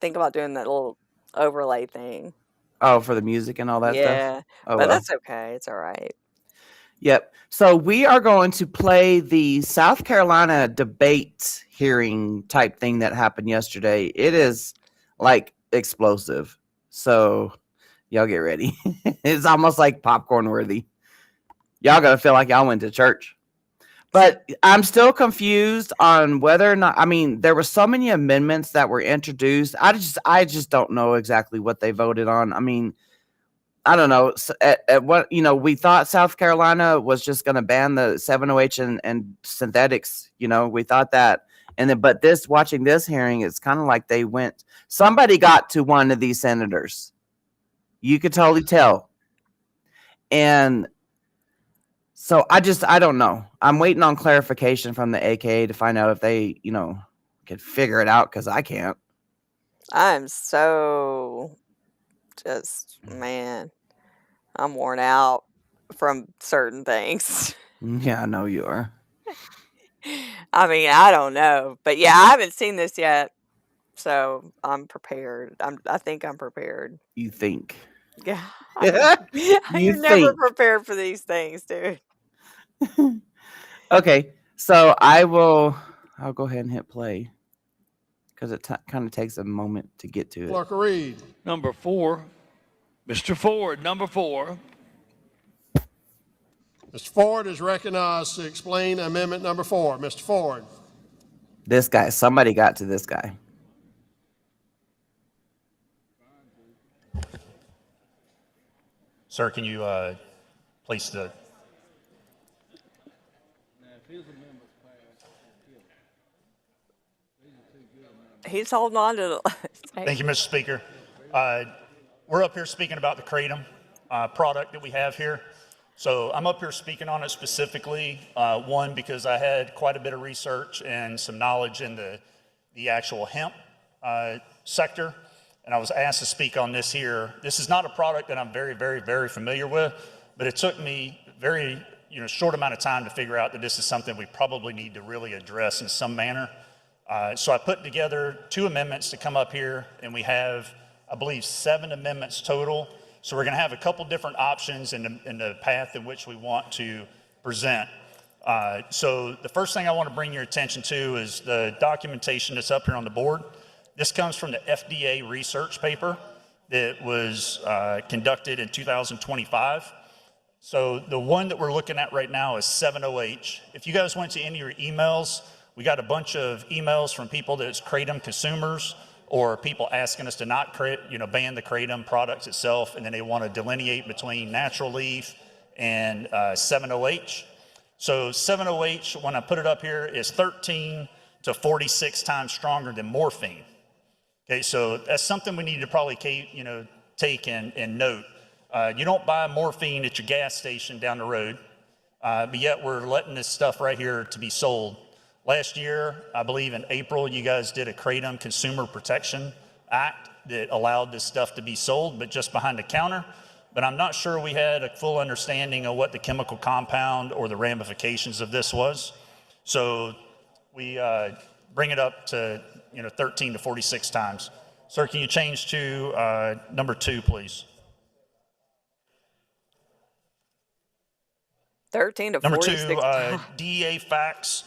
think about doing that little overlay thing. Oh, for the music and all that stuff? Yeah, Oh, but well. that's okay. It's all right. Yep. So we are going to play the South Carolina debate hearing type thing that happened yesterday. It is like explosive. So y'all get ready. It's almost like popcorn worthy. Y'all gotta feel like y'all went to church. But I'm still confused on whether or not. I mean, there were so many amendments that were introduced. I just don't know exactly what they voted on. I mean, I don't know. At what we thought South Carolina was just going to ban the 7OH and synthetics. We thought that, and then but watching this hearing, it's kind of like they went. Somebody got to one of these senators. You could totally tell, and so I don't know. I'm waiting on clarification from the AKA to find out if they could figure it out because I can't. I'm so man, I'm worn out from certain things. Yeah, I know you are. I mean, I don't know, but yeah, I haven't seen this yet, so I'm prepared. I think I'm prepared. You think? Yeah, You you're never think? prepared for these things, dude. Okay, so I'll go ahead and hit play because it kind of takes a moment to get to it. Clerk read. Number 4, Mr. Ford, number 4. Mr. Ford is recognized to explain amendment number 4. Mr. Ford. This guy, somebody got to this guy. Sir, can you place the... He's holding on to the. Thank you, Mr. Speaker. We're up here speaking about the Kratom product that we have here. So I'm up here speaking on it specifically, one, because I had quite a bit of research and some knowledge in the actual hemp sector, and I was asked to speak on this here. This is not a product that I'm very, very, very familiar with, but it took me very short amount of time to figure out that this is something we probably need to really address in some manner. So I put together 2 amendments to come up here, and we have, I believe, 7 amendments total. So we're going to have a couple different options in the path in which we want to present. So the first thing I want to bring your attention to is the documentation that's up here on the board. This comes from the FDA research paper that was conducted in 2025. So the one that we're looking at right now is 7OH. If you guys went to any of your emails, we got a bunch of emails from people that's Kratom consumers or people asking us to not ban the Kratom products itself, and then they want to delineate between natural leaf and 7OH. So 7OH, when I put it up here, is 13 to 46 times stronger than morphine. Okay, so that's something we need to probably take and note. You don't buy morphine at your gas station down the road, but yet we're letting this stuff right here to be sold. Last year, I believe in April, you guys did a Kratom Consumer Protection Act that allowed this stuff to be sold, but just behind the counter. But I'm not sure we had a full understanding of what the chemical compound or the ramifications of this was. So we bring it up to 13 to 46 times. Sir, can you change to number 2, please? 13 to number 46 2, times. DEA facts.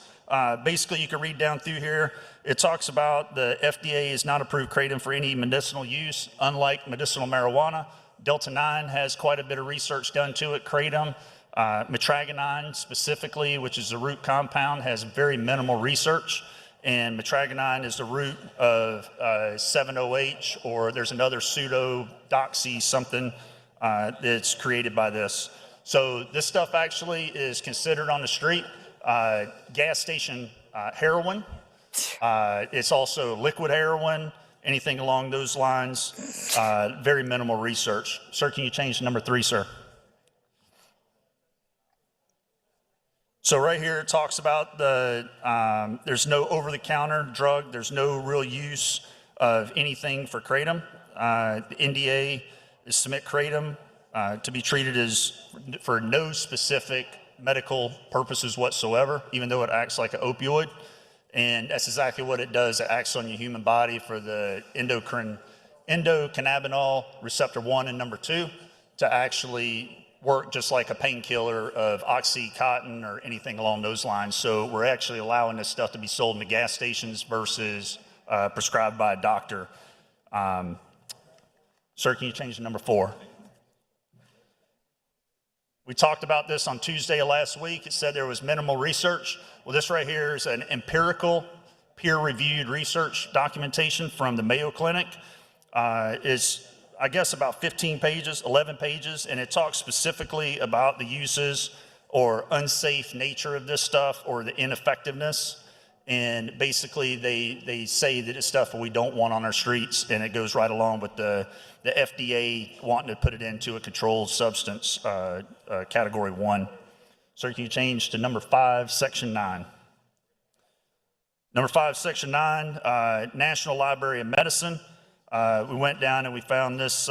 Basically, you can read down through here. It talks about the FDA has not approved Kratom for any medicinal use, unlike medicinal marijuana. Delta-9 has quite a bit of research done to it. Kratom, metragonine specifically, which is the root compound, has very minimal research. And metragonine is the root of 7OH, or there's another pseudo-doxy something that's created by this. So this stuff actually is considered on the street gas station heroin. It's also liquid heroin, anything along those lines. Very minimal research. Sir, can you change to number 3, sir? So right here it talks about there's no over-the-counter drug. There's no real use of anything for Kratom. The NDA is submit Kratom to be treated as for no specific medical purposes whatsoever, even though it acts like an opioid. And that's exactly what it does. It acts on your human body for the endocannabinol receptor 1 and number 2 to actually work just like a painkiller of Oxycontin or anything along those lines. So we're actually allowing this stuff to be sold in the gas stations versus prescribed by a doctor. Sir, can you change to number 4? We talked about this on Tuesday of last week. It said there was minimal research. Well, this right here is an empirical, peer-reviewed research documentation from the Mayo Clinic. It's, I guess, about 15 pages, 11 pages, and it talks specifically about the uses or unsafe nature of this stuff or the ineffectiveness. And basically, they say that it's stuff we don't want on our streets, and it goes right along with the FDA wanting to put it into a controlled substance, category 1. Sir, can you change to number 5, section 9? Number 5, section 9, National Library of Medicine. We went down and we found this.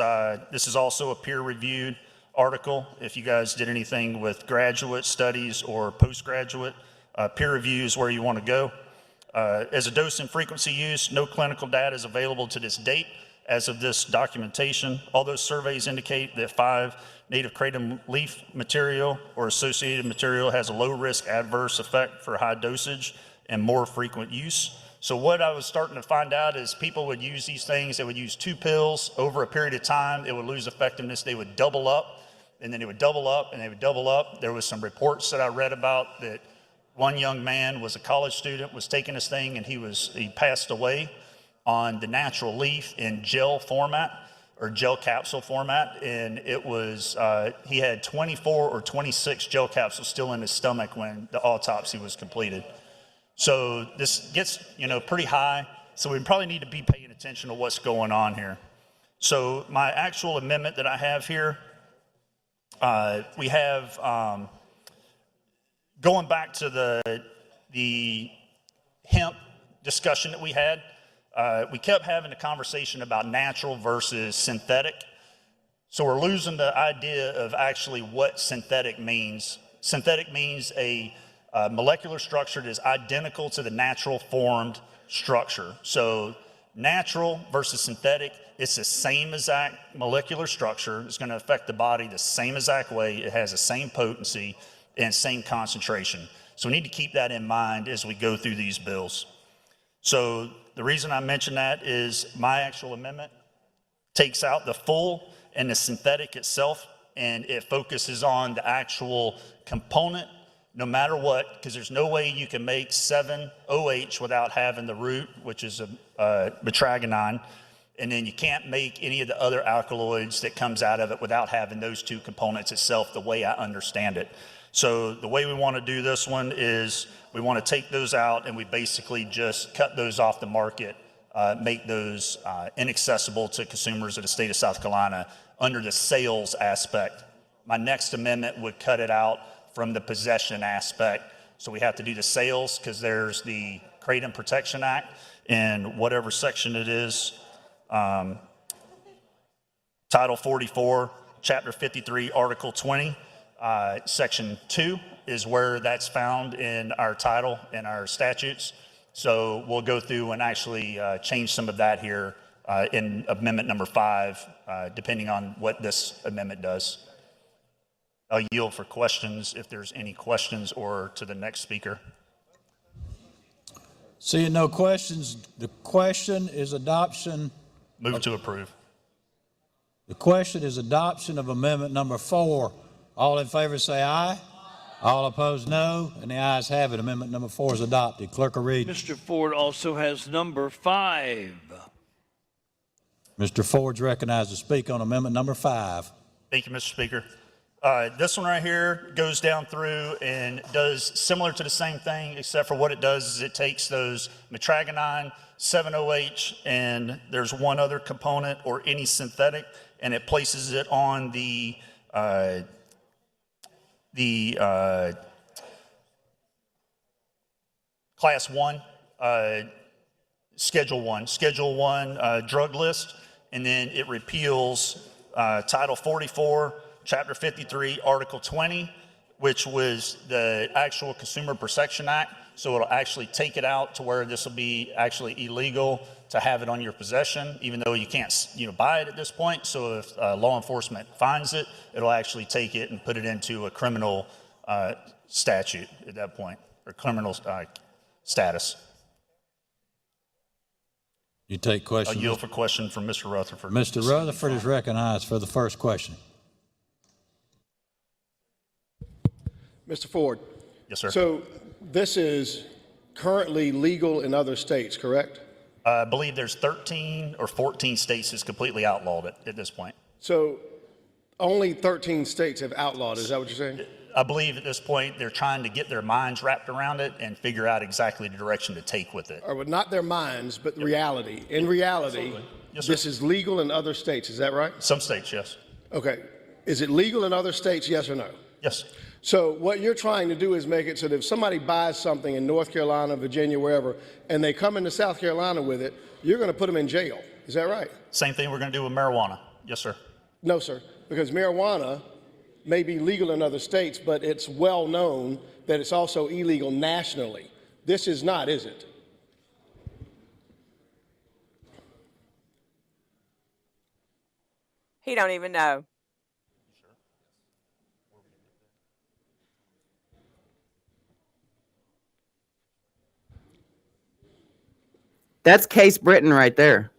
This is also a peer-reviewed article. If you guys did anything with graduate studies or postgraduate, peer review is where you want to go. As a dose and frequency use, no clinical data is available to this date as of this documentation. All those surveys indicate that 5 native kratom leaf material or associated material has a low-risk adverse effect for high dosage and more frequent use. So what I was starting to find out is people would use these things. They would use 2 pills over a period of time. It would lose effectiveness. They would double up, and then it would double up, and they would double up. There was some reports that I read about that one young man was a college student, was taking this thing, and he passed away on the natural leaf in gel format or gel capsule format. And it was, he had 24 or 26 gel capsules still in his stomach when the autopsy was completed. So this gets, pretty high. So we probably need to be paying attention to what's going on here. So my actual amendment that I have here, we have, going back to the hemp discussion that we had, we kept having a conversation about natural versus synthetic. So we're losing the idea of actually what synthetic means. Synthetic means a molecular structure that is identical to the natural formed structure. So natural versus synthetic, it's the same exact molecular structure. It's going to affect the body the same exact way. It has the same potency and same concentration. So we need to keep that in mind as we go through these bills. So the reason I mention that is my actual amendment takes out the full and the synthetic itself, and it focuses on the actual component no matter what, because there's no way you can make 7-OH without having the root, which is a metragonine, and then you can't make any of the other alkaloids that comes out of it without having those 2 components itself, the way I understand it. So the way we want to do this one is we want to take those out and we basically just cut those off the market, make those inaccessible to consumers of the state of South Carolina under the sales aspect. My next amendment would cut it out from the possession aspect. So we have to do the sales because there's the Kratom Protection Act in whatever section it is, Title 44, Chapter 53, Article 20. Section 2 is where that's found in our title and our statutes. So we'll go through and actually change some of that here in amendment number 5, depending on what this amendment does. I'll yield for questions if there's any questions, or to the next speaker. Seeing no questions, the question is adoption. Move to approve. The question is adoption of amendment number 4. All in favor say aye. All opposed no. And the ayes have it. Amendment number 4 is adopted. Clerk will read. Mr. Ford also has number 5. Mr. Ford's recognized to speak on amendment number 5. Thank you, Mr. Speaker. This one right here goes down through and does similar to the same thing, except for what it does is it takes those metragonine, 7-OH, and there's one other component or any synthetic, and it places it on the Class 1, Schedule 1 drug list, and then it repeals Title 44, Chapter 53, Article 20, which was the actual Consumer Protection Act, So it'll actually take it out to where this will be actually illegal to have it on your possession, even though you can't, buy it at this point. So if law enforcement finds it, it'll actually take it and put it into a criminal statute at that point, or criminal status. You take I'll question. yield for question from Mr. Rutherford. Mr. Rutherford is recognized for the first question. Mr. Ford. Yes, sir. So this is currently legal in other states, correct? I believe there's 13 or 14 states that's completely outlawed it at this point. So only 13 states have outlawed, is that what you're saying? I believe at this point they're trying to get their minds wrapped around it and figure out exactly the direction to take with it. Or well, not their minds, but reality. In reality, Absolutely. Yes, sir. this is legal in other states, is that right? Some states, yes. Okay. Is it legal in other states, yes or no? Yes. So what you're trying to do is make it so that if somebody buys something in North Carolina, Virginia, wherever, and they come into South Carolina with it, you're going to put them in jail. Is that right? Same thing we're going to do with marijuana. Yes, sir. No, sir, because marijuana may be legal in other states, but it's well known that it's also illegal nationally. This is not, is it? He don't even know. That's Case Britton right there.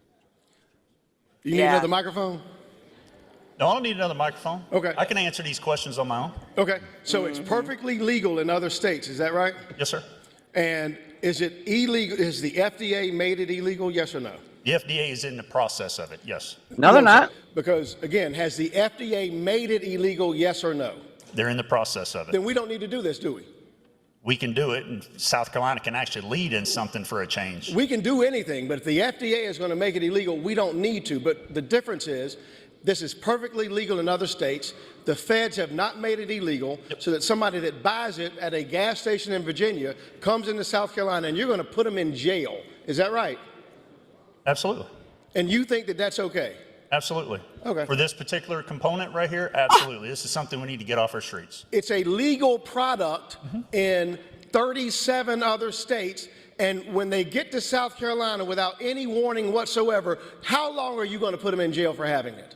You need Yeah. another microphone? No, I don't need another microphone. Okay. I can answer these questions on my own. Okay, so it's perfectly legal in other states, is that right? Yes, sir. And is it illegal? Has the FDA made it illegal, yes or no? The FDA is in the process of it. Yes. No, they're not. Because, again, has the FDA made it illegal, yes or no? They're in the process of it. Then we don't need to do this, do we? We can do it, and South Carolina can actually lead in something for a change. We can do anything, but if the FDA is going to make it illegal, we don't need to. But the difference is, this is perfectly legal in other states. The feds have not made it illegal, so that somebody that buys it at a gas station in Virginia comes into South Carolina, and you're going to put them in jail. Is that right? Absolutely. And you think that that's okay? Absolutely. Okay. For this particular component right here, absolutely. This is something we need to get off our streets. It's a legal product in 37 other states, and when they get to South Carolina without any warning whatsoever, how long are you going to put them in jail for having it?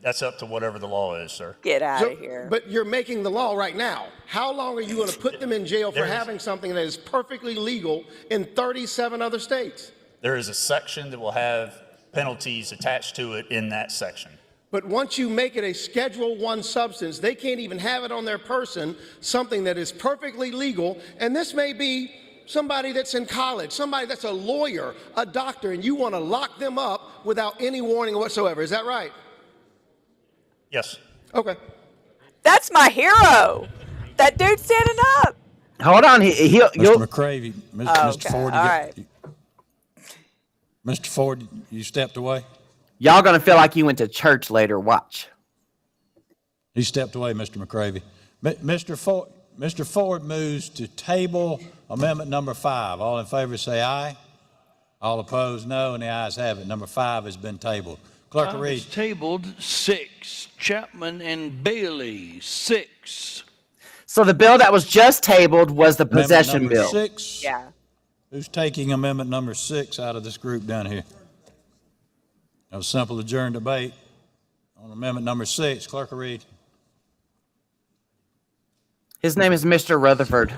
That's up to whatever the law is, sir. Get out So- of here. But you're making the law right now. How long are you going to put them in jail for There is- having something that is perfectly legal in 37 other states? There is a section that will have penalties attached to it in that section. But once you make it a Schedule 1 substance, they can't even have it on their person, something that is perfectly legal. And this may be somebody that's in college, somebody that's a lawyer, a doctor, and you want to lock them up without any warning whatsoever. Is that right? Yes. Okay. That's my hero. That dude standing up. Hold on. He'll. Mr. McCravey, Mr. Okay, Ford, all right. Mr. Ford, you stepped away? Y'all gonna feel like you went to church later. Watch. He stepped away, Mr. McCravey. Mr. Ford moves to table amendment number 5. All in favor say aye. All opposed, no, and the ayes have it. Number 5 has been tabled. Clerk will read. Is tabled 6. Chapman and Bailey 6. So the bill that was just tabled was the Amendment possession number bill. 6. Yeah. Who's taking amendment number 6 out of this group down here? That was simple adjourned debate on amendment number 6. Clerk will read. His name is Mr. Rutherford.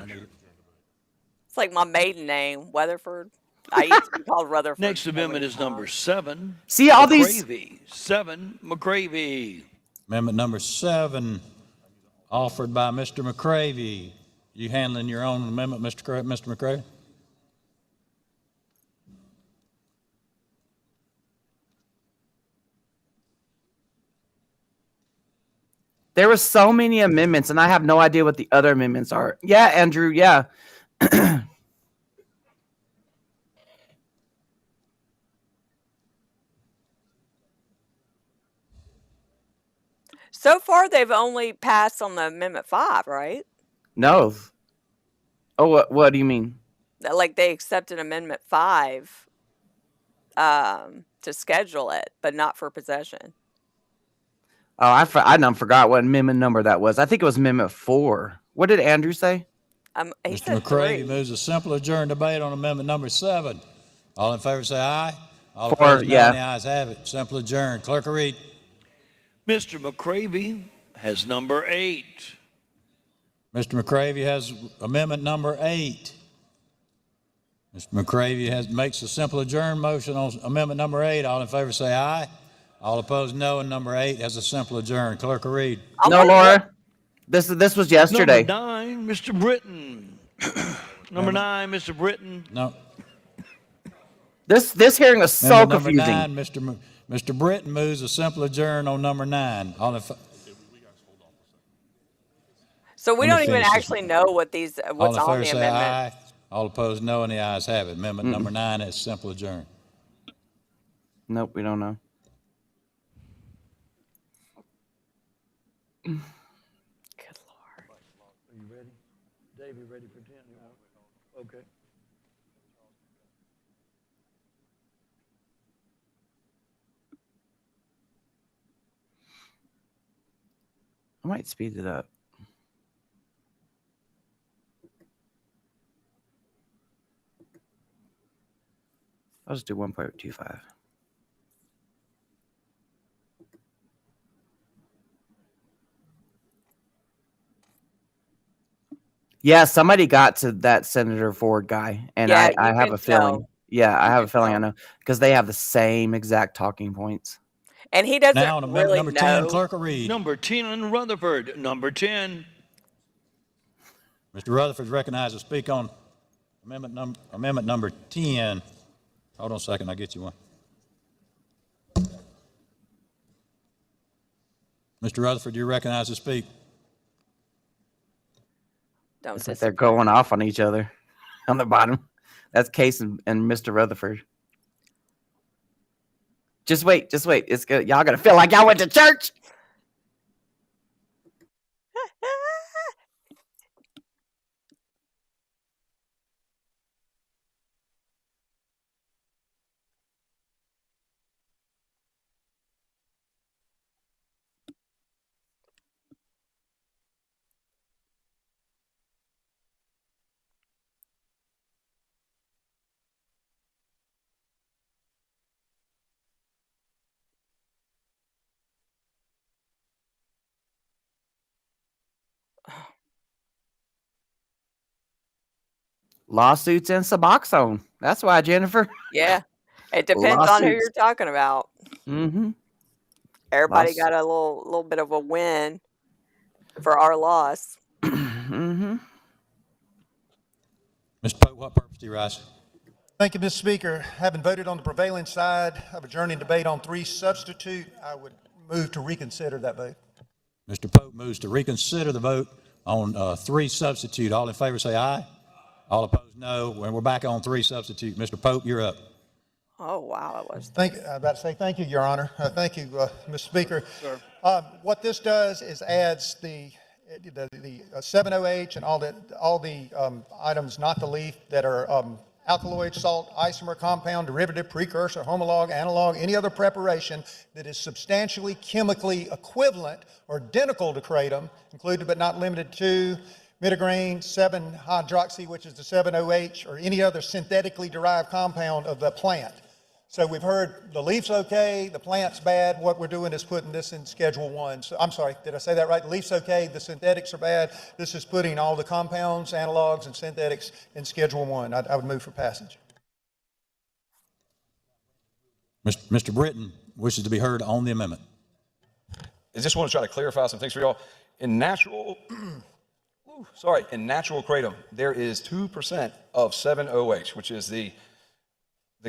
It's like my maiden name, Weatherford. I used to be called Rutherford. Next amendment is number 7. See all these. McCravey. 7. McCravey. Amendment number 7, offered by Mr. McCravey. You handling your own amendment, Mr. McCravey? There were so many amendments, and I have no idea what the other amendments are. Yeah, Andrew. Yeah. So far, they've only passed on the Amendment 5, right? No. Oh, what do you mean? Like they accepted Amendment 5 to schedule it, but not for possession. Oh, I done forgot what amendment number that was. I think it was Amendment 4. What did Andrew say? He Mr. said McCravy 3. moves a simple adjourned debate on amendment number 7. All in favor say aye. All 4, opposed, no, yeah. and the ayes have it. Simple adjourned. Clerk will read. Mr. McCravy has number 8. Mr. McCravy has amendment number 8. Mr. McCravy makes a simple adjourn motion on amendment number 8. All in favor say aye. All opposed, no, and number 8 has a simple adjourn. Clerk will read. No, Laura. This was yesterday. Number 9, Mr. Britton. Number 9, Mr. Britton. No. This hearing was so Amendment number confusing. 9, Mr. Britton moves a simple adjourn on number 9. All in So we Let me don't even finish this. actually know what's All in on favor the say amendment. aye. All opposed, no, and the ayes have it. Amendment number 9 is simple adjourn. Nope, we don't know. Good Lord. Are you ready? Dave, you ready for 10? Okay. I might speed it up. I'll just do 1.25. Yeah, somebody got to that Senator Ford guy, and Yeah, I you have can a feeling. tell. Yeah, I You have a can feeling I tell. know because they have the same exact talking points. And he doesn't Now on amendment really number 10, know. clerk will read. Number 10, Rutherford. Number 10. Mr. Rutherford is recognized to speak on amendment number 10. Hold on a second, I'll get you one. Mr. Rutherford, you're recognized to speak. Don't It's like disappoint. they're going off on each other on the bottom. That's Case and Mr. Rutherford. Just wait. It's good. Y'all gonna feel like y'all went to church. Lawsuits and Suboxone. That's why, Jennifer. Yeah. It depends on who Lawsuits. you're talking about. Mm-hmm. Everybody Loss- got a little bit of a win for our loss. Mm-hmm. Mr. Pope, what purpose do you rise? Thank you, Mr. Speaker. Having voted on the prevailing side of adjourning debate on 3 substitute, I would move to reconsider that vote. Mr. Pope moves to reconsider the vote on 3 substitute. All in favor say aye. All opposed, no. And we're back on 3 substitute. Mr. Pope, you're up. Oh, wow. It was. I'm about to say thank you, Your Honor. Thank you, Mr. Speaker. What this does is adds the 7OH and all the items, not the leaf, that are alkaloid, salt, isomer, compound, derivative, precursor, homolog, analog, any other preparation that is substantially chemically equivalent or identical to kratom, included but not limited to mitigrane, 7-hydroxy, which is the 7OH, or any other synthetically derived compound of the plant. So we've heard the leaf's okay, the plant's bad. What we're doing is putting this in Schedule 1. So, I'm sorry, did I say that right? The leaf's okay, the synthetics are bad. This is putting all the compounds, analogs, and synthetics in Schedule 1. I would move for passage. Mr. Britton wishes to be heard on the amendment. I just want to try to clarify some things for y'all. In natural, in natural kratom, there is 2% of 7OH, which is the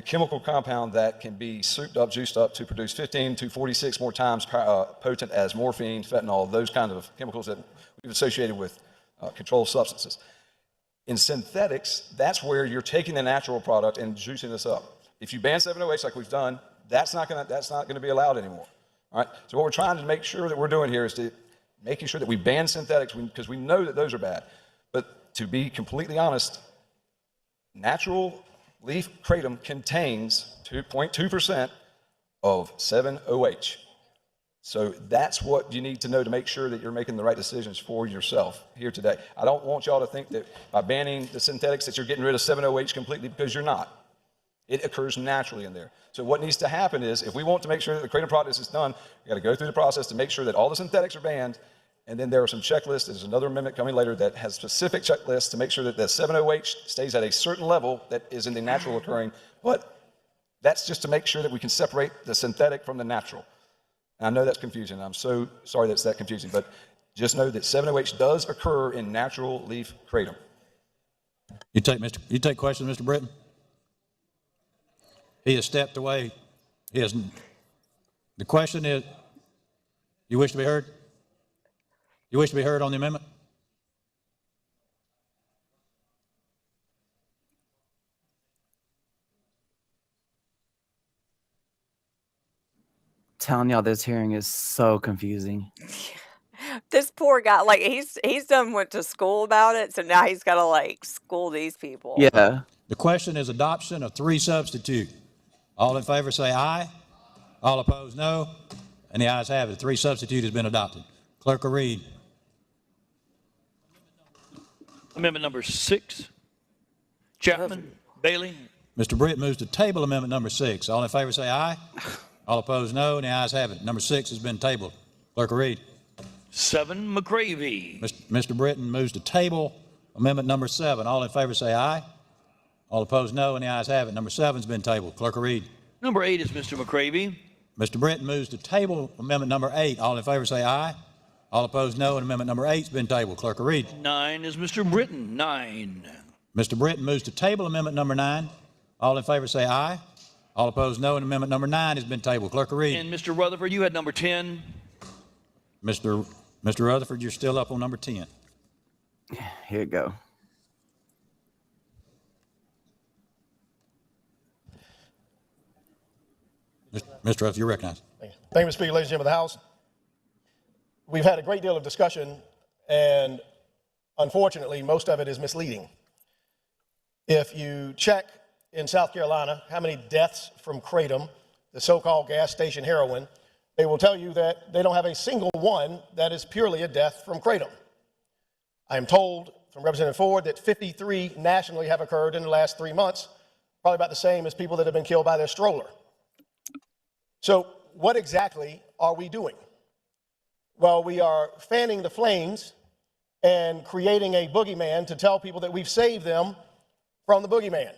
chemical compound that can be souped up, juiced up to produce 15 to 46 more times potent as morphine, fentanyl, those kinds of chemicals that we've associated with controlled substances. In synthetics, that's where you're taking the natural product and juicing this up. If you ban 7OH like we've done, that's not going to be allowed anymore. All right. So what we're trying to make sure that we're doing here is making sure that we ban synthetics because we know that those are bad. But to be completely honest, natural leaf kratom contains 2.2% of 7OH. So that's what you need to know to make sure that you're making the right decisions for yourself here today. I don't want y'all to think that by banning the synthetics that you're getting rid of 7-OH completely, because you're not. It occurs naturally in there. So what needs to happen is, if we want to make sure that the Kratom process is done, we got to go through the process to make sure that all the synthetics are banned. And then there are some checklists. There's another amendment coming later that has specific checklists to make sure that the 7-OH stays at a certain level that is in the natural occurring. But that's just to make sure that we can separate the synthetic from the natural. And I know that's confusing. I'm so sorry that's that confusing, but just know that 7-OH does occur in natural leaf kratom. You take questions, Mr. Britton? He has stepped away. The question is, you wish to be heard? You wish to be heard on the amendment? Telling y'all this hearing is so confusing. This poor guy, like he's done went to school about it, so now he's got to like school these people. Yeah. The question is adoption of 3 substitute. All in favor say aye. All opposed, no. And the ayes have it. 3 substitute has been adopted. Clerk will read. Amendment number 6. Chapman, Bailey. Mr. Britt moves to table amendment number 6. All in favor say aye. All opposed, no. And the ayes have it. Number 6 has been tabled. Clerk will read. 7, McGravy. Mr. Britton moves to table amendment number 7. All in favor say aye. All opposed, no. And the ayes have it. Number 7 has been tabled. Clerk will read. Number 8 is Mr. McGravy. Mr. Britton moves to table amendment number 8. All in favor say aye. All opposed, no. And amendment number 8 has been tabled. Clerk will read. 9 is Mr. Britton. 9. Mr. Britton moves to table amendment number 9. All in favor say aye. All opposed, no. And amendment number 9 has been tabled. Clerk will read. And Mr. Rutherford, you had number 10. Mr. Rutherford, you're still up on number 10. Here you go. Mr. Rutherford, you're recognized. Thank you, Mr. Speaker, ladies and gentlemen of the House. We've had a great deal of discussion, and unfortunately, most of it is misleading. If you check in South Carolina how many deaths from kratom, the so-called gas station heroin, they will tell you that they don't have a single one that is purely a death from kratom. I am told from Representative Ford that 53 nationally have occurred in the last 3 months, probably about the same as people that have been killed by their stroller. So what exactly are we doing? Well, we are fanning the flames and creating a boogeyman to tell people that we've saved them from the boogeyman.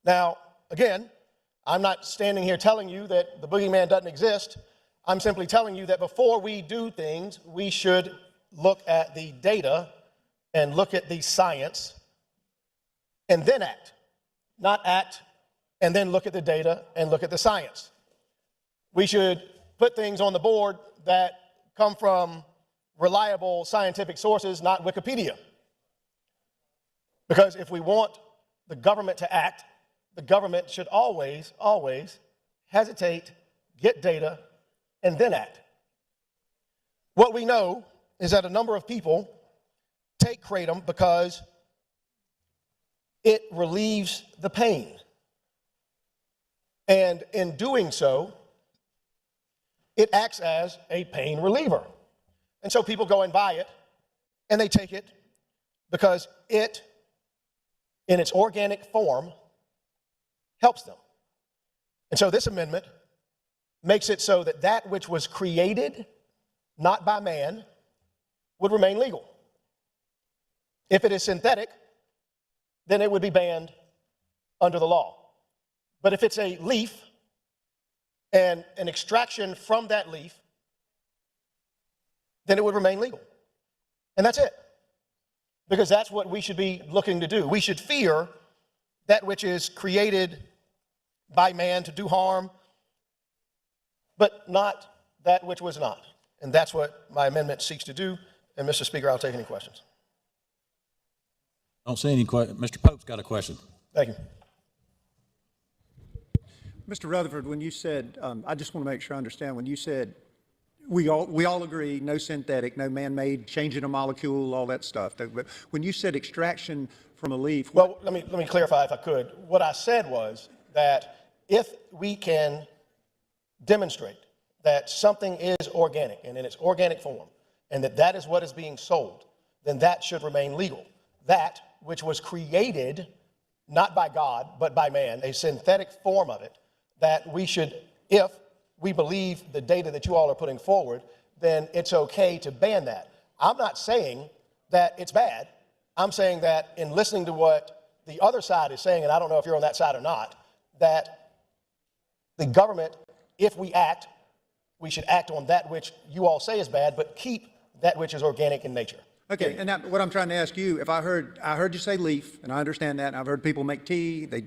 Now, again, I'm not standing here telling you that the boogeyman doesn't exist. I'm simply telling you that before we do things, we should look at the data and look at the science and then act. Not act and then look at the data and look at the science. We should put things on the board that come from reliable scientific sources, not Wikipedia. Because if we want the government to act, the government should always, always hesitate, get data, and then act. What we know is that a number of people take kratom because it relieves the pain. And in doing so, it acts as a pain reliever. And so people go and buy it, and they take it because it, in its organic form, helps them. And so this amendment makes it so that that which was created, not by man, would remain legal. If it is synthetic, then it would be banned under the law. But if it's a leaf, and an extraction from that leaf, then it would remain legal. And that's it. Because that's what we should be looking to do. We should fear that which is created by man to do harm, but not that which was not. And that's what my amendment seeks to do. And Mr. Speaker, I'll take any questions. Don't see any questions. Mr. Pope's got a question. Thank you. Mr. Rutherford, when you said, I just want to make sure I understand, when you said we all agree, no synthetic, no man-made, changing a molecule, all that stuff. But when you said extraction from a leaf. Well, let me clarify if I could. What I said was that if we can demonstrate that something is organic and in its organic form, and that is what is being sold, then that should remain legal. That which was created not by God, but by man, a synthetic form of it, that we should, if we believe the data that you all are putting forward, then it's okay to ban that. I'm not saying that it's bad. I'm saying that in listening to what the other side is saying, and I don't know if you're on that side or not, that the government, if we act, we should act on that which you all say is bad, but keep that which is organic in nature. Okay, and now what I'm trying to ask you, if I heard you say leaf, and I understand that, and I've heard people make tea, they,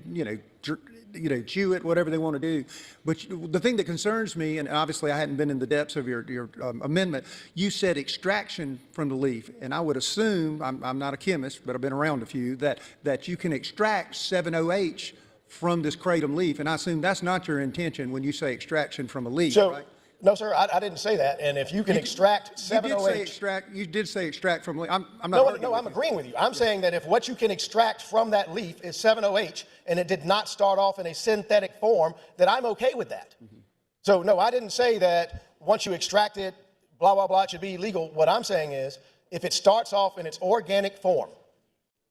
chew it, whatever they want to do. But the thing that concerns me, and obviously I hadn't been in the depths of your amendment, you said extraction from the leaf, and I would assume, I'm not a chemist, but I've been around a few, that you can extract 7-OH from this kratom leaf, and I assume that's not your intention when you say extraction from a leaf, right? No, sir, I didn't say that. And if you can extract 7-OH. You did say extract from leaf. I'm not. No, I'm agreeing with you. I'm saying that if what you can extract from that leaf is 7-OH and it did not start off in a synthetic form, that I'm okay with that. Mm-hmm. So, no, I didn't say that once you extract it, blah, blah, blah, it should be illegal. What I'm saying is if it starts off in its organic form,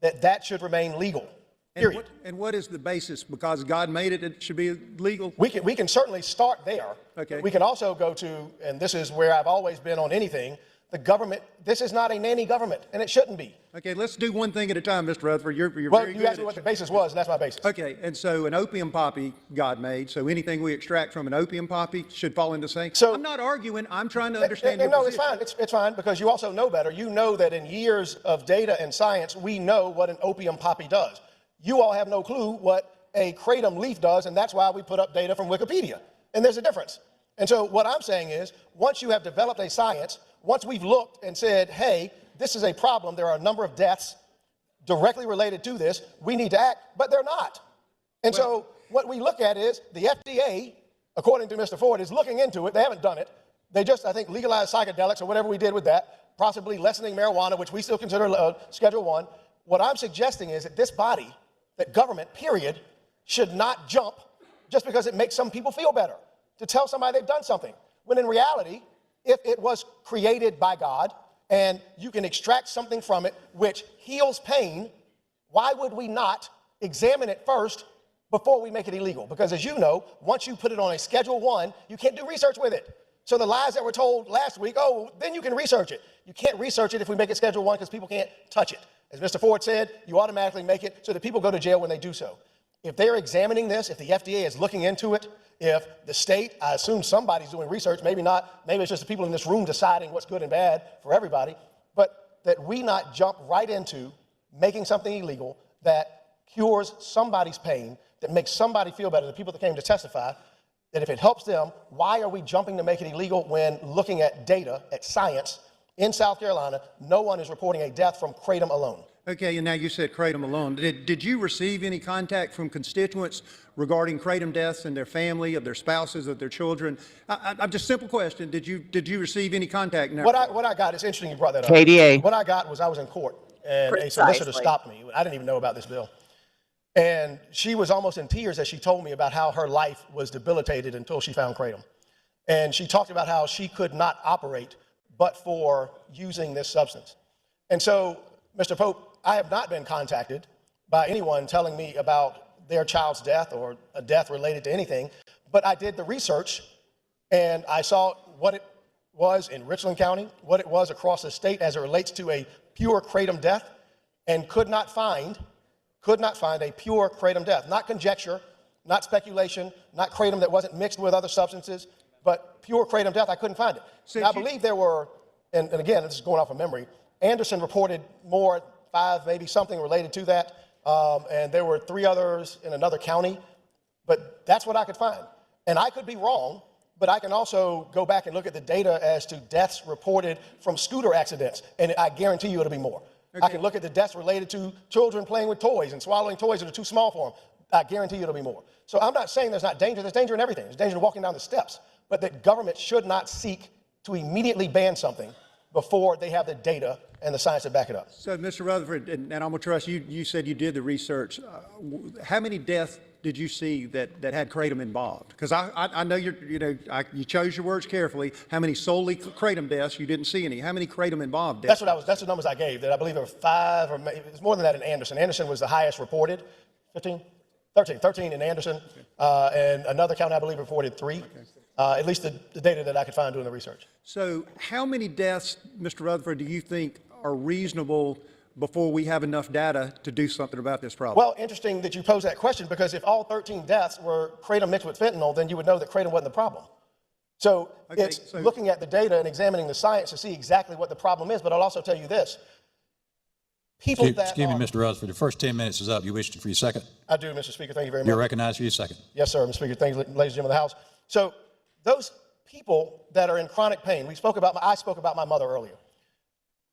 that should remain legal. Period. And what is the basis? Because God made it, it should be legal? We can certainly start there. Okay. We can also go to, and this is where I've always been on anything, the government. This is not a nanny government, and it shouldn't be. Okay, let's do one thing at a time, Mr. Rutherford. You're well, very good. You asked me what the basis was, and that's my basis. Okay, and so an opium poppy God made, so anything we extract from an opium poppy should fall into the same. So, I'm not arguing, I'm trying to understand your No, position. it's fine. It's fine, because you also know better. You know that in years of data and science, we know what an opium poppy does. You all have no clue what a kratom leaf does, and that's why we put up data from Wikipedia. And there's a difference. And so what I'm saying is, once you have developed a science, once we've looked and said, hey, this is a problem, there are a number of deaths directly related to this, we need to act, but they're not. And so what we look at is the FDA, according to Mr. Ford, is looking into it. They haven't done it. They just, I think, legalized psychedelics or whatever we did with that, possibly lessening marijuana, which we still consider Schedule 1. What I'm suggesting is that this body, that government, period, should not jump just because it makes some people feel better to tell somebody they've done something. When in reality, if it was created by God and you can extract something from it which heals pain, why would we not examine it first before we make it illegal? Because as you know, once you put it on a Schedule 1, you can't do research with it. So the lies that were told last week, oh, then you can research it. You can't research it if we make it Schedule 1 because people can't touch it. As Mr. Ford said, you automatically make it so that people go to jail when they do so. If they're examining this, if the FDA is looking into it, if the state, I assume somebody's doing research, maybe not, maybe it's just the people in this room deciding what's good and bad for everybody, but that we not jump right into making something illegal that cures somebody's pain, that makes somebody feel better, the people that came to testify, that if it helps them, why are we jumping to make it illegal when looking at data, at science, in South Carolina, no one is reporting a death from kratom alone. Okay, and now you said kratom alone. Did you receive any contact from constituents regarding kratom deaths and their family, of their spouses, of their children? I'm just simple question. Did you receive any contact? What I got, it's interesting you brought that up. KDA. What I got was I was in court and a solicitor stopped me. I didn't even know about this bill. And she was almost in tears as she told me about how her life was debilitated until she found kratom. And she talked about how she could not operate but for using this substance. And so, Mr. Pope, I have not been contacted by anyone telling me about their child's death or a death related to anything, but I did the research and I saw what it was in Richland County, what it was across the state as it relates to a pure kratom death, and could not find a pure kratom death. Not conjecture, not speculation, not kratom that wasn't mixed with other substances, but pure kratom death, I couldn't find it. I believe there were, and again, this is going off of memory, Anderson reported more, 5, maybe something related to that, and there were 3 others in another county, but that's what I could find. And I could be wrong, but I can also go back and look at the data as to deaths reported from scooter accidents, and I guarantee you it'll be more. Okay. I can look at the deaths related to children playing with toys and swallowing toys that are too small for them. I guarantee you it'll be more. So I'm not saying there's not danger. There's danger in everything. There's danger in walking down the steps. But that government should not seek to immediately ban something before they have the data and the science to back it up. So, Mr. Rutherford, and I'm going to trust you, you said you did the research. How many deaths did you see that had kratom involved? Because I know you chose your words carefully. How many solely kratom deaths? You didn't see any. How many kratom involved deaths? That's the numbers I gave. That I believe there were 5 or maybe, it was more than that in Anderson. Anderson was the highest reported. 13 in Anderson, and another county I believe reported 3. At least the data that I could find doing the research. So how many deaths, Mr. Rutherford, do you think are reasonable before we have enough data to do something about this problem? Well, interesting that you pose that question, because if all 13 deaths were kratom mixed with fentanyl, then you would know that kratom wasn't the problem. So it's looking at the data and examining the science to see exactly what the problem is. But I'll also tell you this. Excuse me, Mr. Rutherford, the first 10 minutes is up. You wish for your second? I do, Mr. Speaker. Thank you very much. You're recognized for your second. Yes, sir, Mr. Speaker. Thank you, ladies and gentlemen of the House. So those people that are in chronic pain, I spoke about my mother earlier.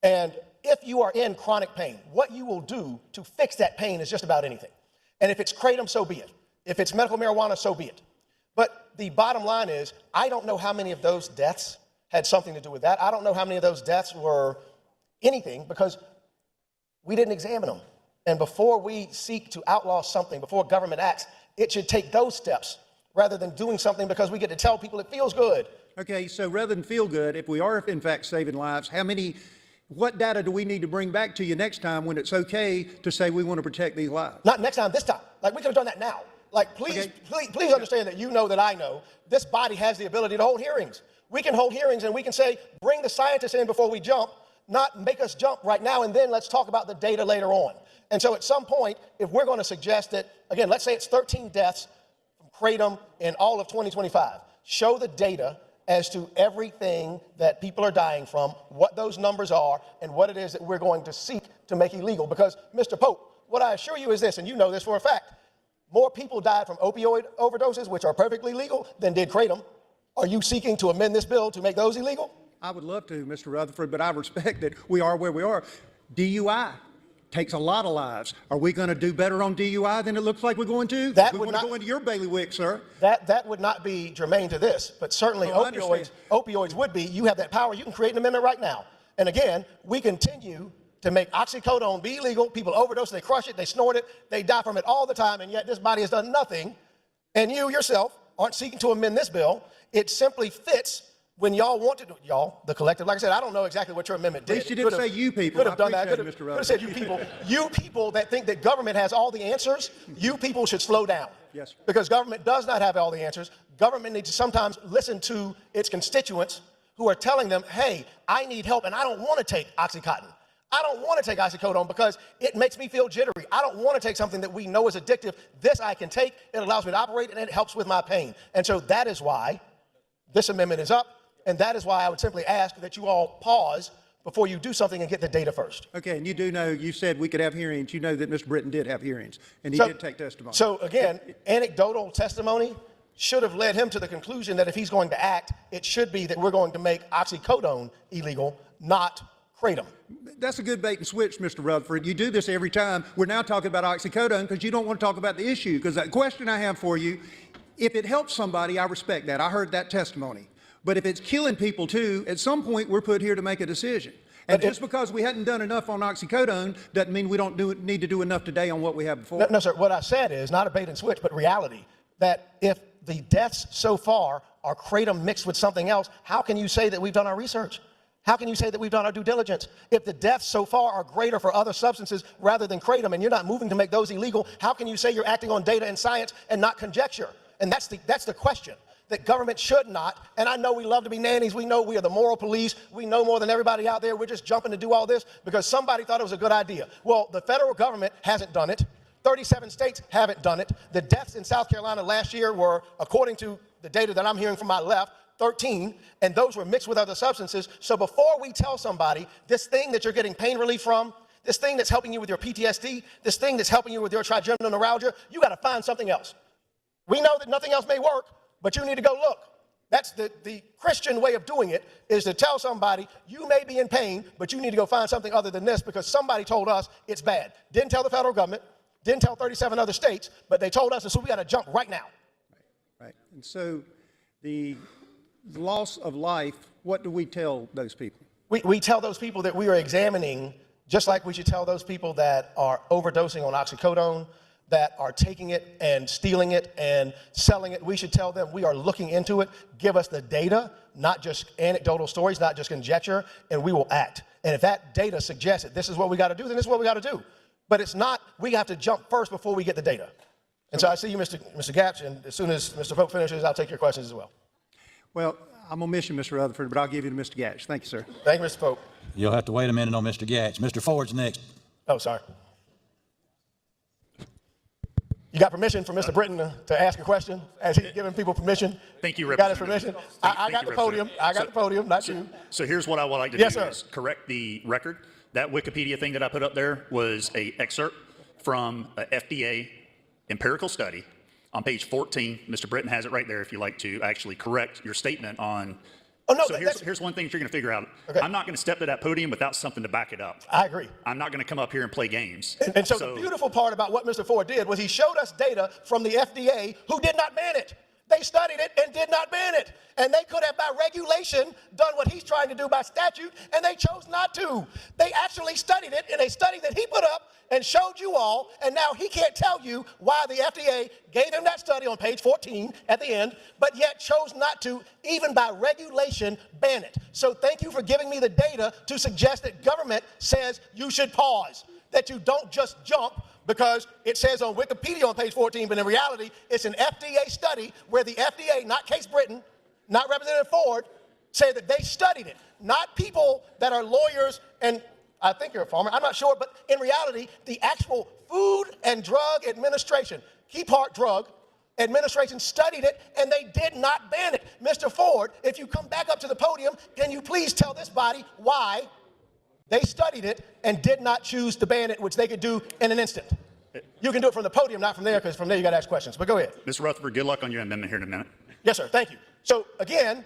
And if you are in chronic pain, what you will do to fix that pain is just about anything. And if it's kratom, so be it. If it's medical marijuana, so be it. But the bottom line is, I don't know how many of those deaths had something to do with that. I don't know how many of those deaths were anything, because we didn't examine them. And before we seek to outlaw something, before government acts, it should take those steps rather than doing something because we get to tell people it feels good. Okay, so rather than feel good, if we are in fact saving lives, what data do we need to bring back to you next time when it's okay to say we want to protect these lives? Not next time, this time. Like, we could have done that now. Like, please understand that you know that I know this body has the ability to hold hearings. We can hold hearings and we can say, bring the scientists in before we jump, not make us jump right now, and then let's talk about the data later on. And so at some point, if we're going to suggest that, again, let's say it's 13 deaths from kratom in all of 2025, show the data as to everything that people are dying from, what those numbers are, and what it is that we're going to seek to make illegal. Because, Mr. Pope, what I assure you is this, and you know this for a fact, more people died from opioid overdoses, which are perfectly legal, than did kratom. Are you seeking to amend this bill to make those illegal? I would love to, Mr. Rutherford, but I respect that we are where we are. DUI takes a lot of lives. Are we going to do better on DUI than it looks like we're going to? We want to go into your bailiwick, sir. That would not be germane to this, but certainly opioids would be. You have that power. You can create an amendment right now. And again, we continue to make oxycodone be illegal. People overdose, they crush it, they snort it, they die from it all the time, and yet this body has done nothing. And you yourself aren't seeking to amend this bill. It simply fits when y'all want to do it. Y'all, the collective, like I said, I don't know exactly what your amendment did. At least you didn't say you people. Could have done that. Could have said you people. You people that think that government has all the answers, you people should slow down. Yes. Because government does not have all the answers. Government needs to sometimes listen to its constituents who are telling them, hey, I need help and I don't want to take Oxycontin. I don't want to take oxycodone because it makes me feel jittery. I don't want to take something that we know is addictive. This I can take. It allows me to operate and it helps with my pain. And so that is why this amendment is up. And that is why I would simply ask that you all pause before you do something and get the data first. Okay, and you do know, you said we could have hearings. You know that Mr. Britton did have hearings, and he did take testimony. So again, anecdotal testimony should have led him to the conclusion that if he's going to act, it should be that we're going to make oxycodone illegal, not kratom. That's a good bait and switch, Mr. Rutherford. You do this every time. We're now talking about oxycodone because you don't want to talk about the issue. Because that question I have for you, if it helps somebody, I respect that. I heard that testimony. But if it's killing people too, at some point we're put here to make a decision. And just because we hadn't done enough on oxycodone doesn't mean we don't need to do enough today on what we have before. No, sir. What I said is not a bait and switch, but reality. That if the deaths so far are kratom mixed with something else, how can you say that we've done our research? How can you say that we've done our due diligence? If the deaths so far are greater for other substances rather than kratom and you're not moving to make those illegal, how can you say you're acting on data and science and not conjecture? And that's the question. That government should not, and I know we love to be nannies, we know we are the moral police, we know more than everybody out there, we're just jumping to do all this because somebody thought it was a good idea. Well, the federal government hasn't done it. 37 states haven't done it. The deaths in South Carolina last year were, according to the data that I'm hearing from my left, 13, and those were mixed with other substances. So before we tell somebody this thing that you're getting pain relief from, this thing that's helping you with your PTSD, this thing that's helping you with your trigeminal neuralgia, you got to find something else. We know that nothing else may work, but you need to go look. That's the Christian way of doing it, is to tell somebody, you may be in pain, but you need to go find something other than this because somebody told us it's bad. Didn't tell the federal government, didn't tell 37 other states, but they told us, and so we got to jump right now. Right. And so the loss of life, what do we tell those people? We tell those people that we are examining, just like we should tell those people that are overdosing on oxycodone, that are taking it and stealing it and selling it. We should tell them we are looking into it. Give us the data, not just anecdotal stories, not just conjecture, and we will act. And if that data suggests that this is what we got to do, then this is what we got to do. But it's not, we have to jump first before we get the data. And so I see you, Mr. Gatch, and as soon as Mr. Pope finishes, I'll take your questions as well. Well, I'm going to miss you, Mr. Rutherford, but I'll give you to Mr. Gatch. Thank you, sir. Thank you, Mr. Pope. You'll have to wait a minute on Mr. Gatch. Mr. Ford's next. Oh, sorry. You got permission from Mr. Britton to ask a question as he's giving people permission? Thank you, Got his Representative. permission? I got the podium. I got the podium, not you. So here's what I would like to Yes, do sir. is correct the record. That Wikipedia thing that I put up there was an excerpt from a FDA empirical study on page 14. Mr. Britton has it right there if you'd like to actually correct your statement on. Oh, no, so here's one thing that you're going to figure out. Okay. I'm not going to step to that podium without something to back it up. I agree. I'm not going to come up here and play games. And so the beautiful part about what Mr. Ford did was he showed us data from the FDA who did not ban it. They studied it and did not ban it. And they could have, by regulation, done what he's trying to do by statute, and they chose not to. They actually studied it in a study that he put up and showed you all, and now he can't tell you why the FDA gave him that study on page 14 at the end, but yet chose not to, even by regulation, ban it. So thank you for giving me the data to suggest that government says you should pause, that you don't just jump because it says on Wikipedia on page 14, but in reality, it's an FDA study where the FDA, not Case Britton, not Representative Ford, say that they studied it, not people that are lawyers and I think you're a farmer, I'm not sure, but in reality, the actual Food and Drug Administration, key part drug, administration studied it and they did not ban it. Mr. Ford, if you come back up to the podium, can you please tell this body why they studied it and did not choose to ban it, which they could do in an instant? You can do it from the podium, not from there, because from there you got to ask questions. But go ahead. Mr. Rutherford, good luck on your amendment here in a minute. Yes, sir. Thank you. So again,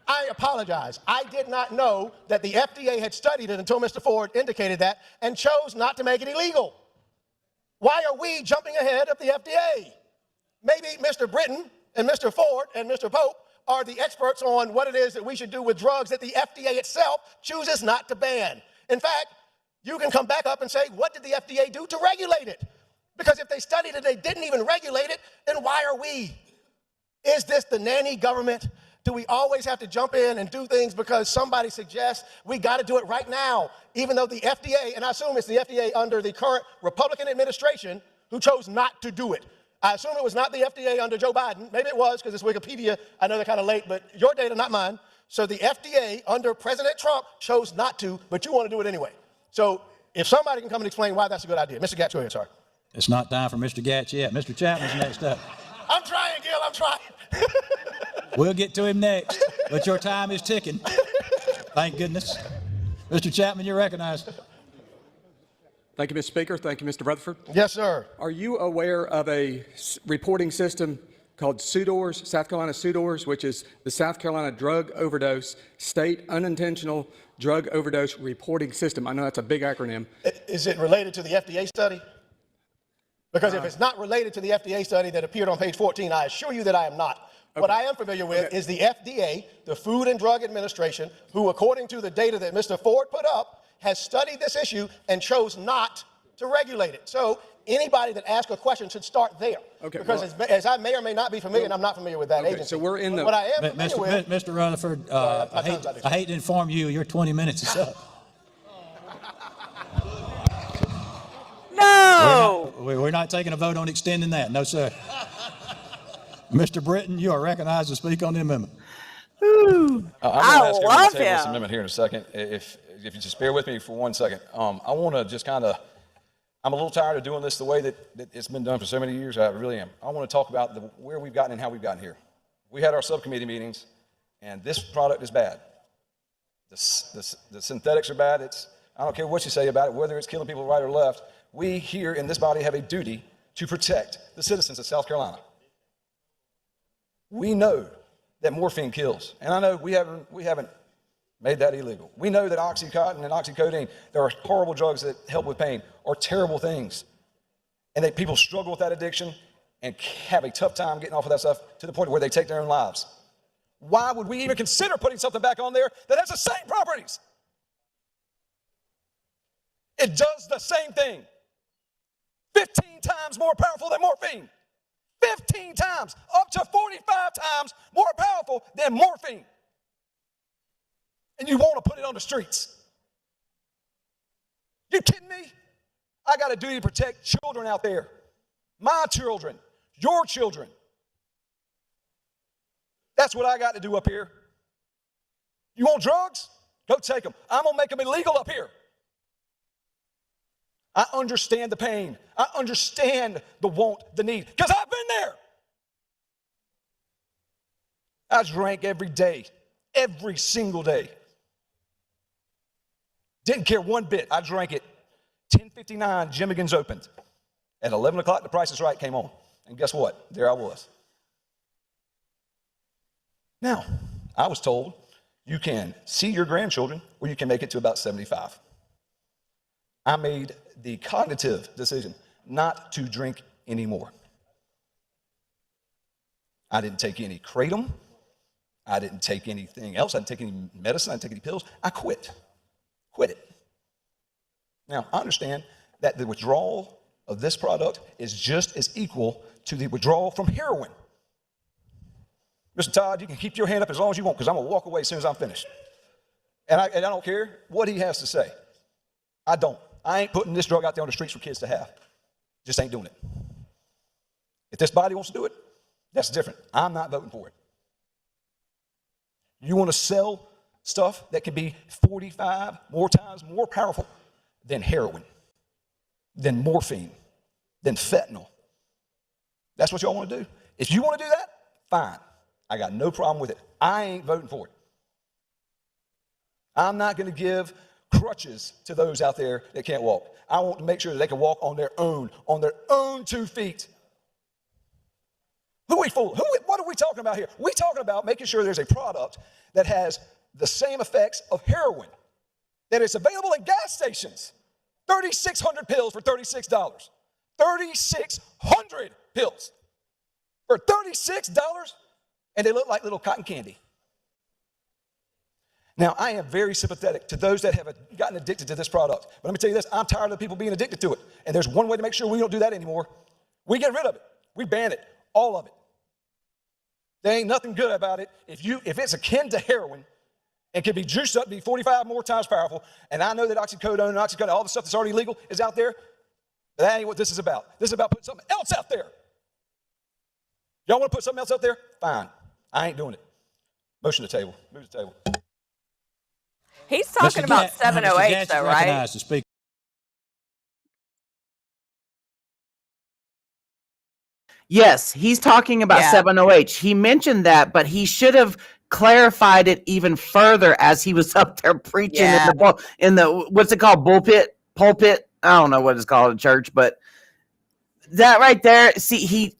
I apologize. I did not know that the FDA had studied it until Mr. Ford indicated that and chose not to make it illegal. Why are we jumping ahead of the FDA? Maybe Mr. Britton and Mr. Ford and Mr. Pope are the experts on what it is that we should do with drugs that the FDA itself chooses not to ban. In fact, you can come back up and say, what did the FDA do to regulate it? Because if they studied it, they didn't even regulate it, then why are we? Is this the nanny government? Do we always have to jump in and do things because somebody suggests we got to do it right now, even though the FDA, and I assume it's the FDA under the current Republican administration who chose not to do it. I assume it was not the FDA under Joe Biden. Maybe it was because it's Wikipedia. I know they're kind of late, but your data, not mine. So the FDA under President Trump chose not to, but you want to do it anyway. So if somebody can come and explain why that's a good idea. Mr. Gatch, go ahead, sorry. It's not time for Mr. Gatch yet. Mr. Chapman's next up. I'm trying, Gil, I'm trying. We'll get to him next, but your time is ticking. Thank goodness. Mr. Chapman, you're recognized. Thank you, Mr. Speaker. Thank you, Mr. Rutherford. Yes, sir. Are you aware of a reporting system called SUDORS, South Carolina SUDORS, which is the South Carolina Drug Overdose State Unintentional Drug Overdose Reporting System? I know that's a big acronym. Is it related to the FDA study? Because if it's not related to the FDA study that appeared on page 14, I assure you that I am not. Okay. What I am familiar with is the FDA, the Food and Drug Administration, who, according to the data that Mr. Ford put up, has studied this issue and chose not to regulate it. So anybody that asks a question should start there. Okay. Because as I may or may not be familiar, and I'm not familiar with that agency. So we're in the... What I am familiar with... Mr. Rutherford, I hate to inform you, your 20 minutes is up. No! We're not taking a vote on extending that. No, sir. Mr. Britton, you are recognized to speak on the amendment. I'm I going to ask everyone love to table this him. amendment here in a second. If you just bear with me for 1 second. I want to just kind of, I'm a little tired of doing this the way that it's been done for so many years. I really am. I want to talk about where we've gotten and how we've gotten here. We had our subcommittee meetings, and this product is bad. The synthetics are bad. I don't care what you say about it, whether it's killing people right or left. We here in this body have a duty to protect the citizens of South Carolina. We know that morphine kills, and I know we haven't made that illegal. We know that Oxycontin and oxycodone, there are horrible drugs that help with pain, are terrible things, and that people struggle with that addiction and have a tough time getting off of that stuff to the point where they take their own lives. Why would we even consider putting something back on there that has the same properties? It does the same thing. 15 times more powerful than morphine. 15 times, up to 45 times more powerful than morphine. And you want to put it on the streets. You kidding me? I got a duty to protect children out there. My children, your children. That's what I got to do up here. You want drugs? Go take them. I'm going to make them illegal up here. I understand the pain. I understand the want, the need, because I've been there. I drank every day, every single day. Didn't care one bit. I drank it. 10:59, Jimmigans opened. At 11 o'clock, The Price is Right came on. And guess what? There I was. Now, I was told you can see your grandchildren or you can make it to about 75. I made the cognitive decision not to drink anymore. I didn't take any kratom. I didn't take anything else. I didn't take any medicine. I didn't take any pills. I quit. Quit it. Now, I understand that the withdrawal of this product is just as equal to the withdrawal from heroin. Mr. Todd, you can keep your hand up as long as you want because I'm going to walk away as soon as I'm finished. And I don't care what he has to say. I don't. I ain't putting this drug out there on the streets for kids to have. Just ain't doing it. If this body wants to do it, that's different. I'm not voting for it. You want to sell stuff that can be 45 more times more powerful than heroin, than morphine, than fentanyl. That's what y'all want to do. If you want to do that, fine. I got no problem with it. I ain't voting for it. I'm not going to give crutches to those out there that can't walk. I want to make sure that they can walk on their own 2 feet. Who are we fooling? What are we talking about here? We're talking about making sure there's a product that has the same effects of heroin, that is available in gas stations. 3,600 pills for $36. 3,600 pills for $36, and they look like little cotton candy. Now, I am very sympathetic to those that have gotten addicted to this product. But let me tell you this, I'm tired of people being addicted to it. And there's one way to make sure we don't do that anymore. We get rid of it. We ban it, all of it. There ain't nothing good about it. If it's akin to heroin and can be juiced up to be 45 more times powerful, and I know that oxycodone and oxycodone, all the stuff that's already legal is out there, but that ain't what this is about. This is about putting something else out there. Y'all want to put something else out there? Fine. I ain't doing it. Motion to table. Move to table. He's talking about 708, though, right? To speak. Yes, he's talking about 7OH. He mentioned that, but he should have clarified it even further as he was up there preaching in the what's it called, pulpit. I don't know what it's called in church, but that right there. See,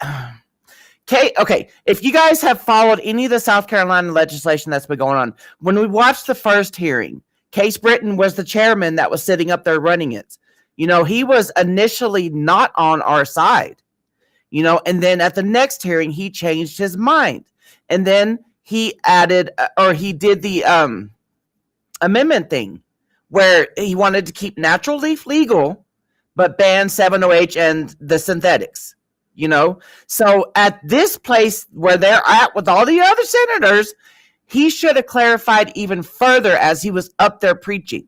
okay, if you guys have followed any of the South Carolina legislation that's been going on, when we watched the first hearing, Case Britton was the chairman that was sitting up there running it. You know, he was initially not on our side, you know, and then at the next hearing, he changed his mind. And then he added, or he did the amendment thing where he wanted to keep natural leaf legal, but ban 7OH and the synthetics. You know, so at this place where they're at with all the other senators, he should have clarified even further as he was up there preaching.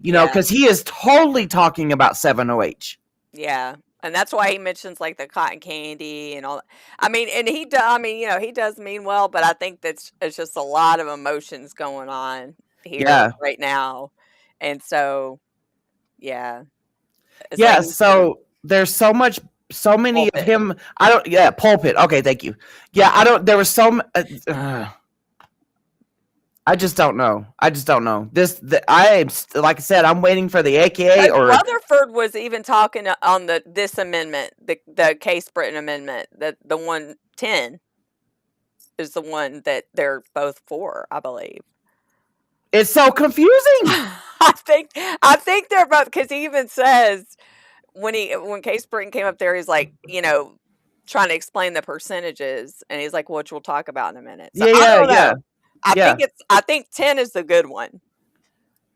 You know, because he is totally talking about 7OH. Yeah. And that's why he mentions like the cotton candy and all that. I mean, and he does mean well, but I think it's just a lot of emotions going on here right now. And so, so there's so many of him. Pulpit. Okay, thank you. There was I just don't know. Like I said, I'm waiting for the AKA or Rutherford was even talking on this amendment, the Case Britton amendment, that the 110 is the one that they're both for, I believe. It's so confusing. I think they're both, because he even says when Case Britton came up there, he's like, you know, trying to explain the percentages, and he's like, which we'll talk about in a minute. So I think 10 is the good one.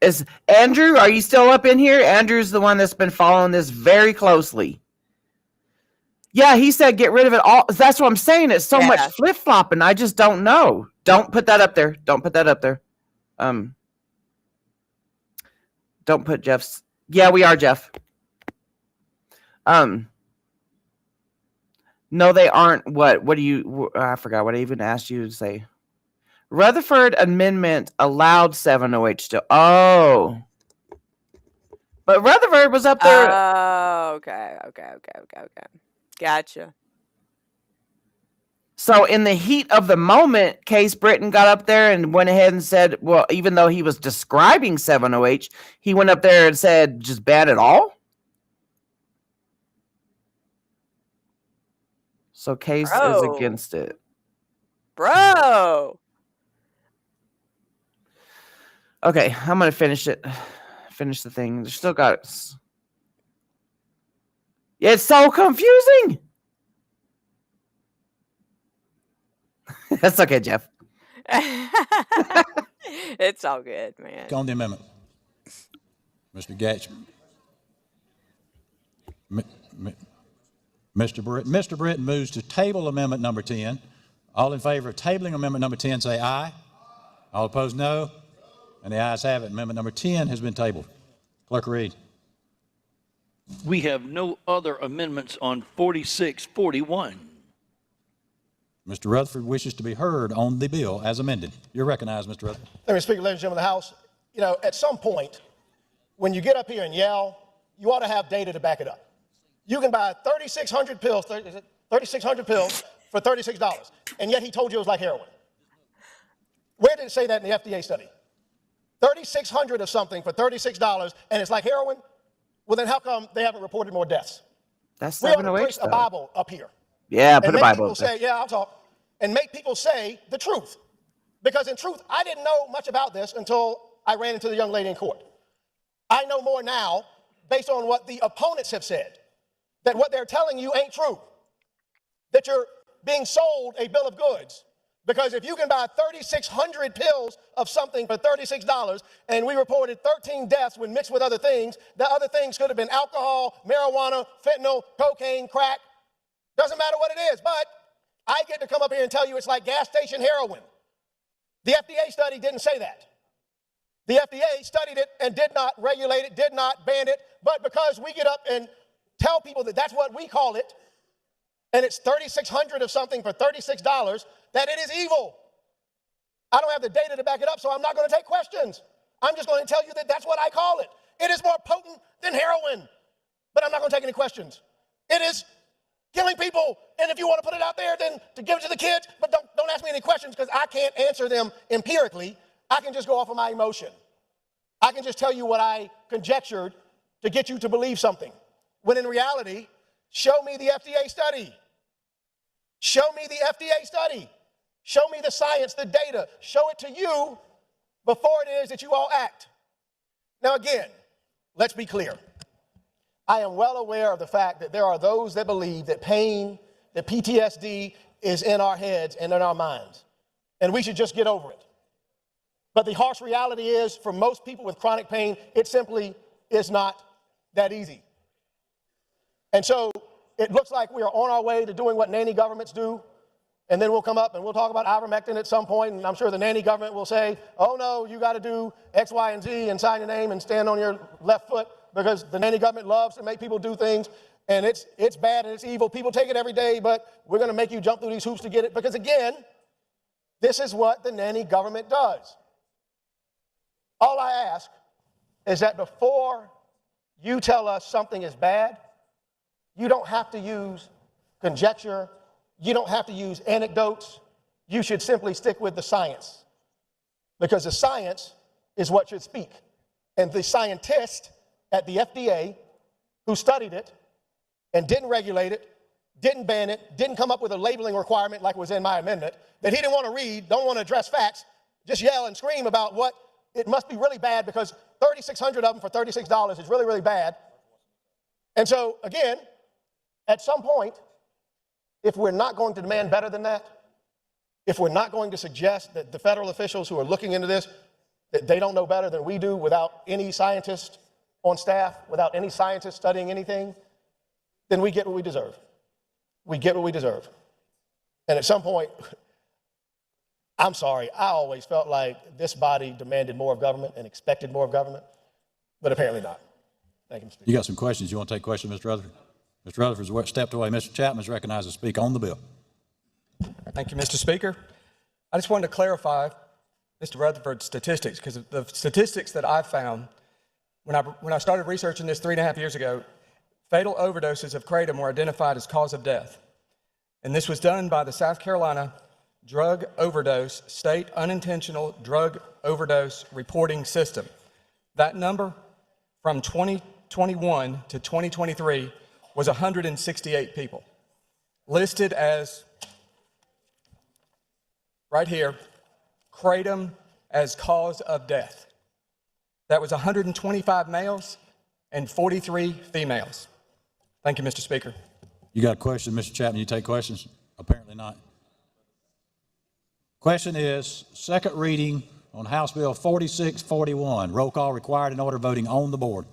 Is Andrew, are you still up in here? Andrew's the one that's been following this very closely. Yeah, he said get rid of it all. That's what I'm saying. It's so much flip-flopping. I just don't know. Don't put that up there. Don't put that up there. Don't put Jeff's. Yeah, we are, Jeff. No, they aren't. What do you, I forgot what I even asked you to say. Rutherford Amendment allowed 708 still. Oh. But Rutherford was up there. Oh, okay. Gotcha. So in the heat of the moment, Case Britton got up there and went ahead and said, well, even though he was describing 708, he went up there and said, just ban it all? So Case is against it. Bro. Okay, I'm going to finish it. Finish the thing. They still got it. It's so confusing. That's okay, Jeff. It's all good, man. On the amendment. Mr. Gatch. Mr. Britton moves to table amendment number 10. All in favor of tabling amendment number 10 say aye. All opposed, no. And the ayes have it. Amendment number 10 has been tabled. Clerk read. We have no other amendments on 4641. Mr. Rutherford wishes to be heard on the bill as amended. You're recognized, Mr. Rutherford. Let me speak, ladies and gentlemen of the House. You know, at some point, when you get up here and yell, you ought to have data to back it up. You can buy 3,600 pills, 3,600 pills for $36, and yet he told you it was like heroin. Where did it say that in the FDA study? 3,600 of something for $36, and it's like heroin? Well, then how come they haven't reported more deaths? That's we ought to 708 place a Bible up here. Yeah, put and a Bible up there. Yeah, I'll talk. And make people say the truth. Because in truth, I didn't know much about this until I ran into the young lady in court. I know more now based on what the opponents have said, that what they're telling you ain't true, that you're being sold a bill of goods. Because if you can buy 3,600 pills of something for $36, and we reported 13 deaths when mixed with other things, the other things could have been alcohol, marijuana, fentanyl, cocaine, crack. Doesn't matter what it is, but I get to come up here and tell you it's like gas station heroin. The FDA study didn't say that. The FDA studied it and did not regulate it, did not ban it, but because we get up and tell people that that's what we call it, and it's 3,600 of something for $36, that it is evil. I don't have the data to back it up, so I'm not going to take questions. I'm just going to tell you that that's what I call it. It is more potent than heroin, but I'm not going to take any questions. It is killing people, and if you want to put it out there, then to give it to the kids, but don't ask me any questions because I can't answer them empirically. I can just go off of my emotion. I can just tell you what I conjectured to get you to believe something, when in reality, show me the FDA study. Show me the FDA study. Show me the science, the data. Show it to you before it is that you all act. Now again, let's be clear. I am well aware of the fact that there are those that believe that pain, that PTSD is in our heads and in our minds, and we should just get over it. But the harsh reality is, for most people with chronic pain, it simply is not that easy. And so it looks like we are on our way to doing what nanny governments do, and then we'll come up and we'll talk about ivermectin at some point, and I'm sure the nanny government will say, oh no, you got to do X, Y, and Z and sign your name and stand on your left foot, because the nanny government loves to make people do things, and it's bad and it's evil. People take it every day, but we're going to make you jump through these hoops to get it, because again, this is what the nanny government does. All I ask is that before you tell us something is bad, you don't have to use conjecture. You don't have to use anecdotes. You should simply stick with the science, because the science is what should speak. And the scientist at the FDA who studied it and didn't regulate it, didn't ban it, didn't come up with a labeling requirement like was in my amendment, that he didn't want to read, don't want to address facts, just yell and scream about what it must be really bad because 3,600 of them for $36 is really, really bad. And so, again, at some point, if we're not going to demand better than that, if we're not going to suggest that the federal officials who are looking into this, They don't know better than we do without any scientist on staff, without any scientist studying anything. Then we get what we deserve. We get what we deserve. And at some point, I'm sorry, I always felt like this body demanded more of government and expected more of government, but apparently not. Thank you, Mr. Speaker. You got some questions. You want to take questions, Mr. Rutherford? Mr. Rutherford's stepped away. Mr. Chapman is recognized to speak on the bill. Thank you, Mr. Speaker. I just wanted to clarify Mr. Rutherford's statistics, because the statistics that I found when I started researching this 3.5 years ago, fatal overdoses of kratom were identified as cause of death. And this was done by the South Carolina Drug Overdose State Unintentional Drug Overdose Reporting System. That number from 2021 to 2023 was 168 people, listed as, right here, kratom as cause of death. That was 125 males and 43 females. Thank you, Mr. Speaker. You got a question, Mr. Chapman? You take questions? Apparently not. Question is, second reading on House Bill 4641. Roll call required in order voting on the board.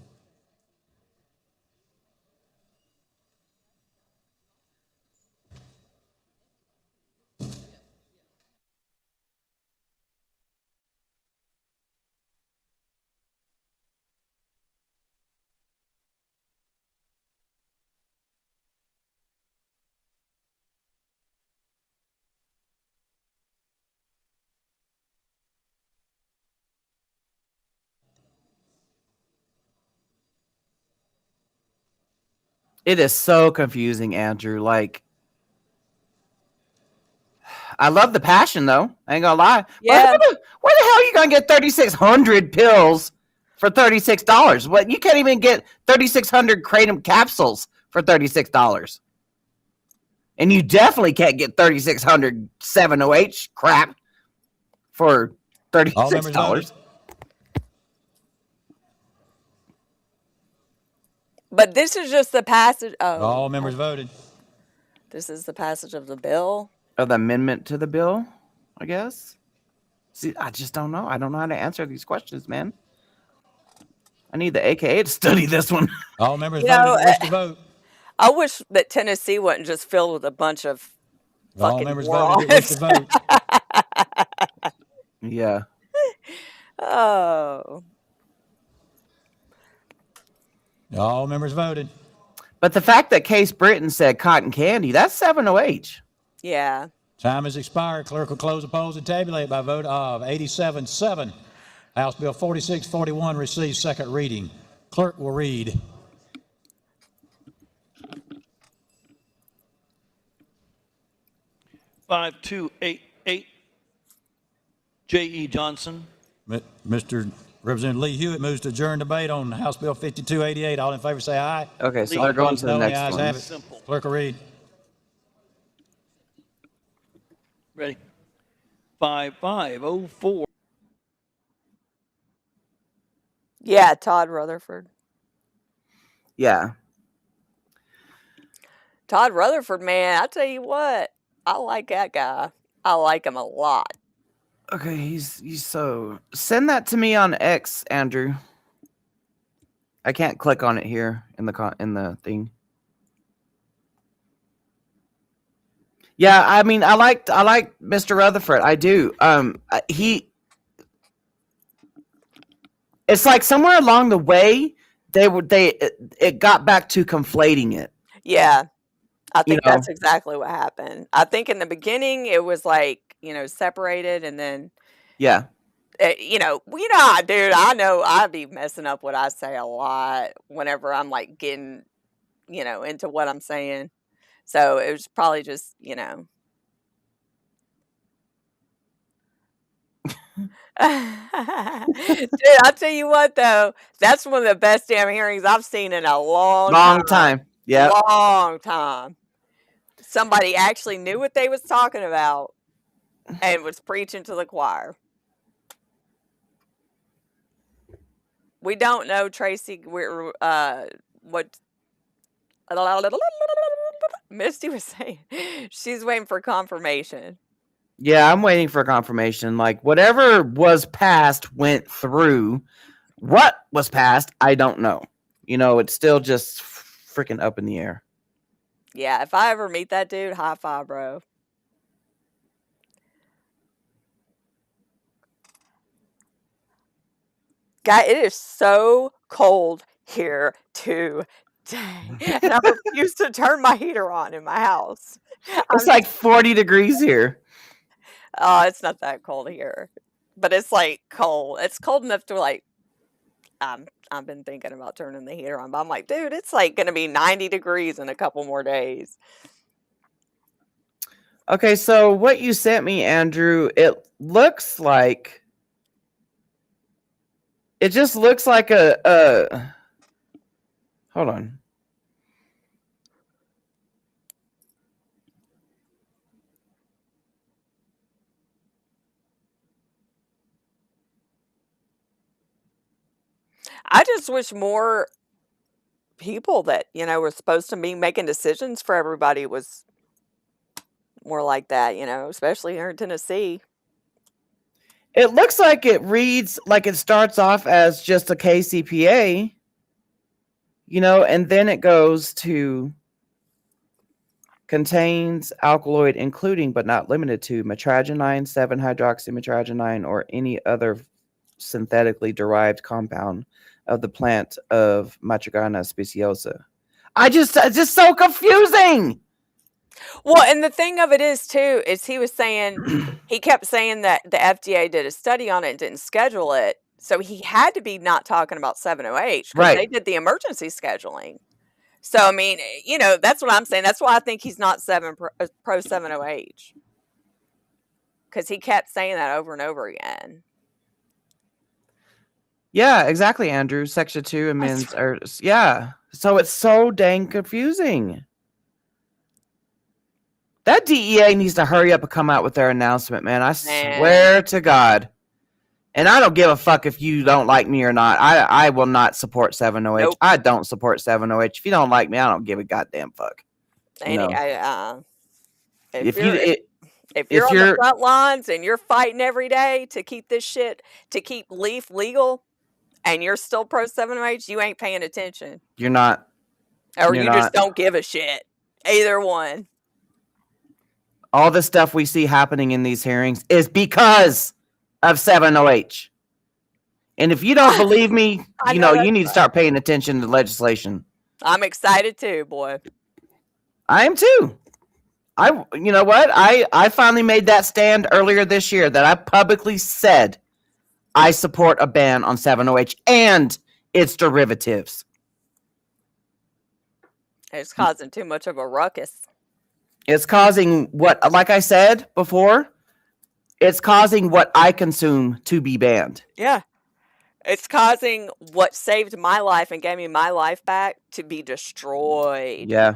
It is so confusing, Andrew. Like, I love the passion, though. I ain't gonna lie. Yeah. Where the hell are you gonna get 3,600 pills for $36? What? You can't even get 3,600 kratom capsules for $36. And you definitely can't get 3,600 7OH crap for $36. But this is just the passage. Oh, All members voted. this is the passage of the bill. Or the amendment to the bill, I guess. See, I just don't know. I don't know how to answer these questions, man. I need the AKA to study this one. All members You know, voted. Wish to vote. I wish that Tennessee wasn't just filled with a bunch of All fucking members morons. voted. Wish to vote. Yeah. Oh. All members voted. But the fact that Case Britton said cotton candy, that's 7OH. Yeah. Time has expired. Clerk will close the polls and tabulate by a vote of 87-7. House Bill 4641 receives second reading. Clerk will read. Five, 288. J.E. Johnson. Mr. Representative Lee Hewitt moves to adjourn debate on House Bill 5288. All in favor say aye. Okay, so All they're going opposed, to the no. next ayes one. have it. Simple. Clerk will read. Ready? 5504. Yeah, Todd Rutherford. Yeah. Todd Rutherford, man, I tell you what, I like that guy. I like him a lot. Okay, he's so send that to me on X, Andrew. I can't click on it here in the thing. Yeah, I mean, I like Mr. Rutherford. I do. It's like somewhere along the way it got back to conflating it. Yeah, I think You know? that's exactly what happened. I think in the beginning it was like, separated, and then, Yeah. Dude, I know I'd be messing up what I say a lot whenever I'm like getting, into what I'm saying. So it was probably just, Dude, I'll tell you what though, that's one of the best damn hearings I've seen in a long time. Yeah. long time. Somebody actually knew what they was talking about and was preaching to the choir. We don't know, Tracy, what Misty was saying. She's waiting for confirmation. Yeah, I'm waiting for confirmation. Like whatever was passed went through. What was passed, I don't know. It's still just freaking up in the air. Yeah, if I ever meet that dude, high five, bro. Guy, it is so cold here today. And I refuse to turn my heater on in my house. It's like 40 degrees here. Oh, it's not that cold here. But it's like cold. It's cold enough to like I've been thinking about turning the heater on, but I'm like, dude, it's like gonna be 90 degrees in a couple more days. Okay, so what you sent me, Andrew, it just looks like a hold on. I just wish more people that, were supposed to be making decisions for everybody was more like that, especially here in Tennessee. It looks like it reads like it starts off as just a KCPA, and then it goes to contains alkaloid including but not limited to metragenine, 7-hydroxymetragenine, or any other synthetically derived compound of the plant of Mitragynous speciosa. It's just so confusing. Well, and the thing of it is too, is he kept saying that the FDA did a study on it and didn't schedule it. So he had to be not talking about 7-OH because they did the emergency scheduling. So, I mean, that's what I'm saying. That's why I think he's not pro 7-OH. Because he kept saying that over and over again. Yeah, exactly, Andrew. Section 2 amends. Yeah. So it's so dang confusing. That DEA needs to hurry up and come out with their announcement, man. I swear to God. And I don't give a fuck if you don't like me or not. I will not support 7-OH. Nope. I don't support 7-OH. If you don't like me, I don't give a goddamn fuck. If you're on the front lines and you're fighting every day to keep this shit, to keep leaf legal, and you're still pro 7-OH, you ain't paying attention. You're not. Or you just don't give a shit. Either one. All the stuff we see happening in these hearings is because of 7-OH. And if you don't believe me, you need to start paying attention to legislation. I'm excited too, boy. I am too. You know what? I finally made that stand earlier this year that I publicly said I support a ban on 7-OH and its derivatives. It's causing too much of a ruckus. It's causing like I said before, it's causing what I consume to be banned. Yeah. It's causing what saved my life and gave me my life back to be destroyed. Yeah.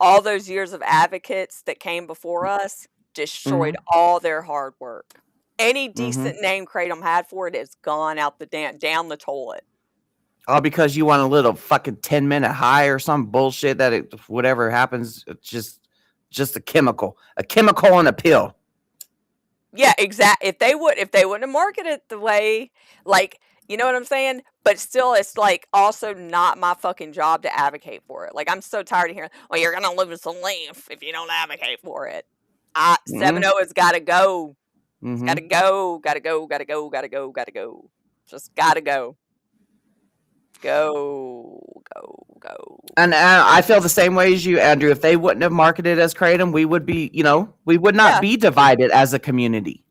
All those years of advocates that came before us destroyed all their hard work. Any decent name Kratom had for it is gone out down the toilet. All because you want a little fucking 10-minute high or some bullshit that whatever happens, it's just a chemical in a pill. Yeah, exactly. If they wouldn't have marketed it the way, like, you know what I'm saying? But still, it's like also not my fucking job to advocate for it. Like, I'm so tired of hearing, well, you're gonna lose some leaf if you don't advocate for it. 7-0 has got to go. Gotta go. Just gotta go. Go. And I feel the same way as you, Andrew. If they wouldn't have marketed as Kratom, we would be, we would not be divided as a community.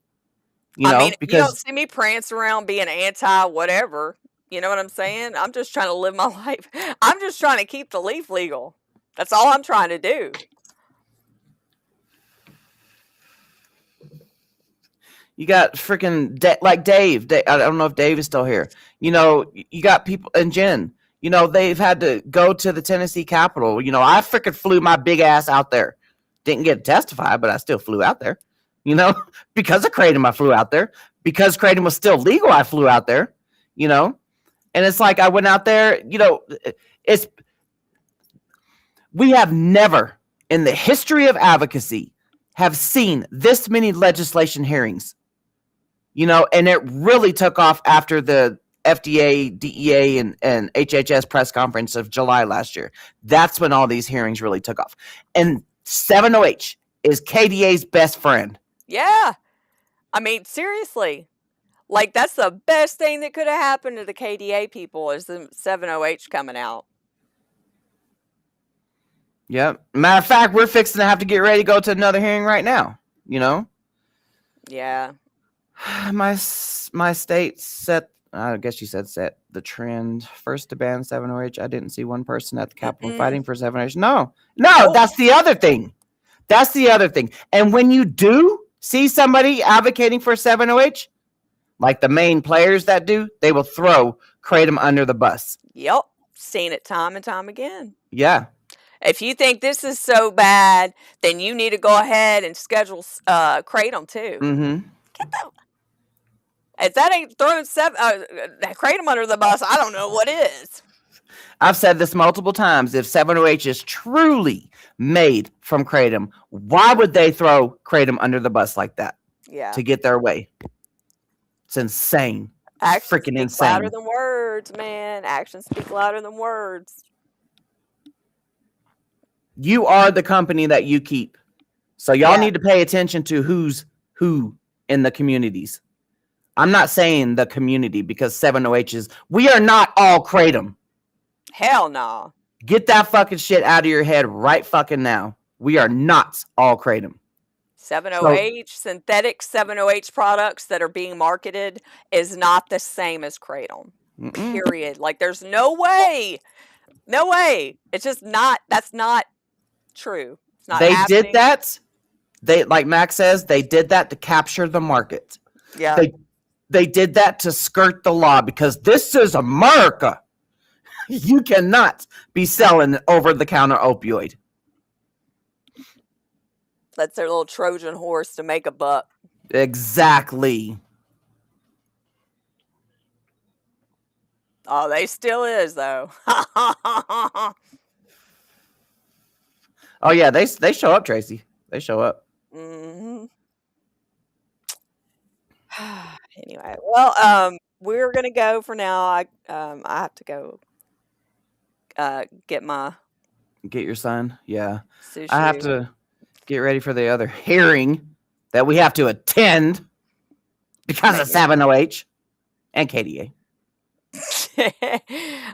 Because you don't see me prance around being anti whatever. You know what I'm saying? I'm just trying to live my life. I'm just trying to keep the leaf legal. That's all I'm trying to do. You got freaking like Dave. I don't know if Dave is still here. You got people, and Jen, they've had to go to the Tennessee Capitol. I freaking flew my big ass out there. Didn't get to testify, but I still flew out there. Because of Kratom, I flew out there. Because Kratom was still legal, I flew out there. And it's like I went out there. We have never in the history of advocacy have seen this many legislation hearings. You know, and it really took off after the FDA, DEA, and HHS press conference of July last year. That's when all these hearings really took off. And 7OH is KDA's best friend. Yeah. I mean, seriously. Like, that's the best thing that could have happened to the KDA people is the 7OH coming out. Yep. Matter of fact, we're fixing to have to get ready to go to another hearing right now. You know? Yeah. My state set, I guess you said set the trend. First to ban 7OH. I didn't see one person at the Capitol fighting for 7OH. No, that's the other thing. That's the other thing. And when you do see somebody advocating for 7OH, like the main players that do, they will throw Kratom under the bus. Yep. Seen it time and time again. Yeah. If you think this is so bad, then you need to go ahead and schedule Kratom too. Mm-hmm. Get them. If that ain't throwing Kratom under the bus, I don't know what is. I've said this multiple times. If 7OH is truly made from Kratom, why would they throw Kratom under the bus like that? Yeah. To get their way. It's insane. Actions Freaking speak insane. louder than words, man. Actions speak louder than words. You are the company that you keep. So y'all need to pay attention to who's who in the communities. I'm not saying the community because 7OH is, we are not all Kratom. Hell no. Get that fucking shit out of your head right fucking now. We are not all Kratom. 7OH, synthetic 7OH products that are being marketed is not the same as Kratom. Period. Like, there's no way. No way. It's just not, that's not true. It's not happening. Did that. They, like Max says, they did that to capture the market. Yeah. They did that to skirt the law because this is America. You cannot be selling over-the-counter opioid. That's their little Trojan horse to make a buck. Exactly. Oh, they still is, though. Oh, yeah, they show up, Tracy. They show up. Mm-hmm. Anyway, well, we're gonna go for now. I have to go get your son. Yeah, sushi. I have to get ready for the other hearing that we have to attend because of 7OH and KDA.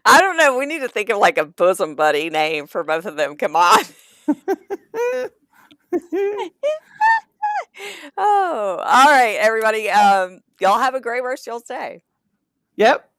I don't know. We need to think of like a bosom buddy name for both of them. Come on. Oh, all right, everybody. Y'all have a great rest of y'all's day. Yep.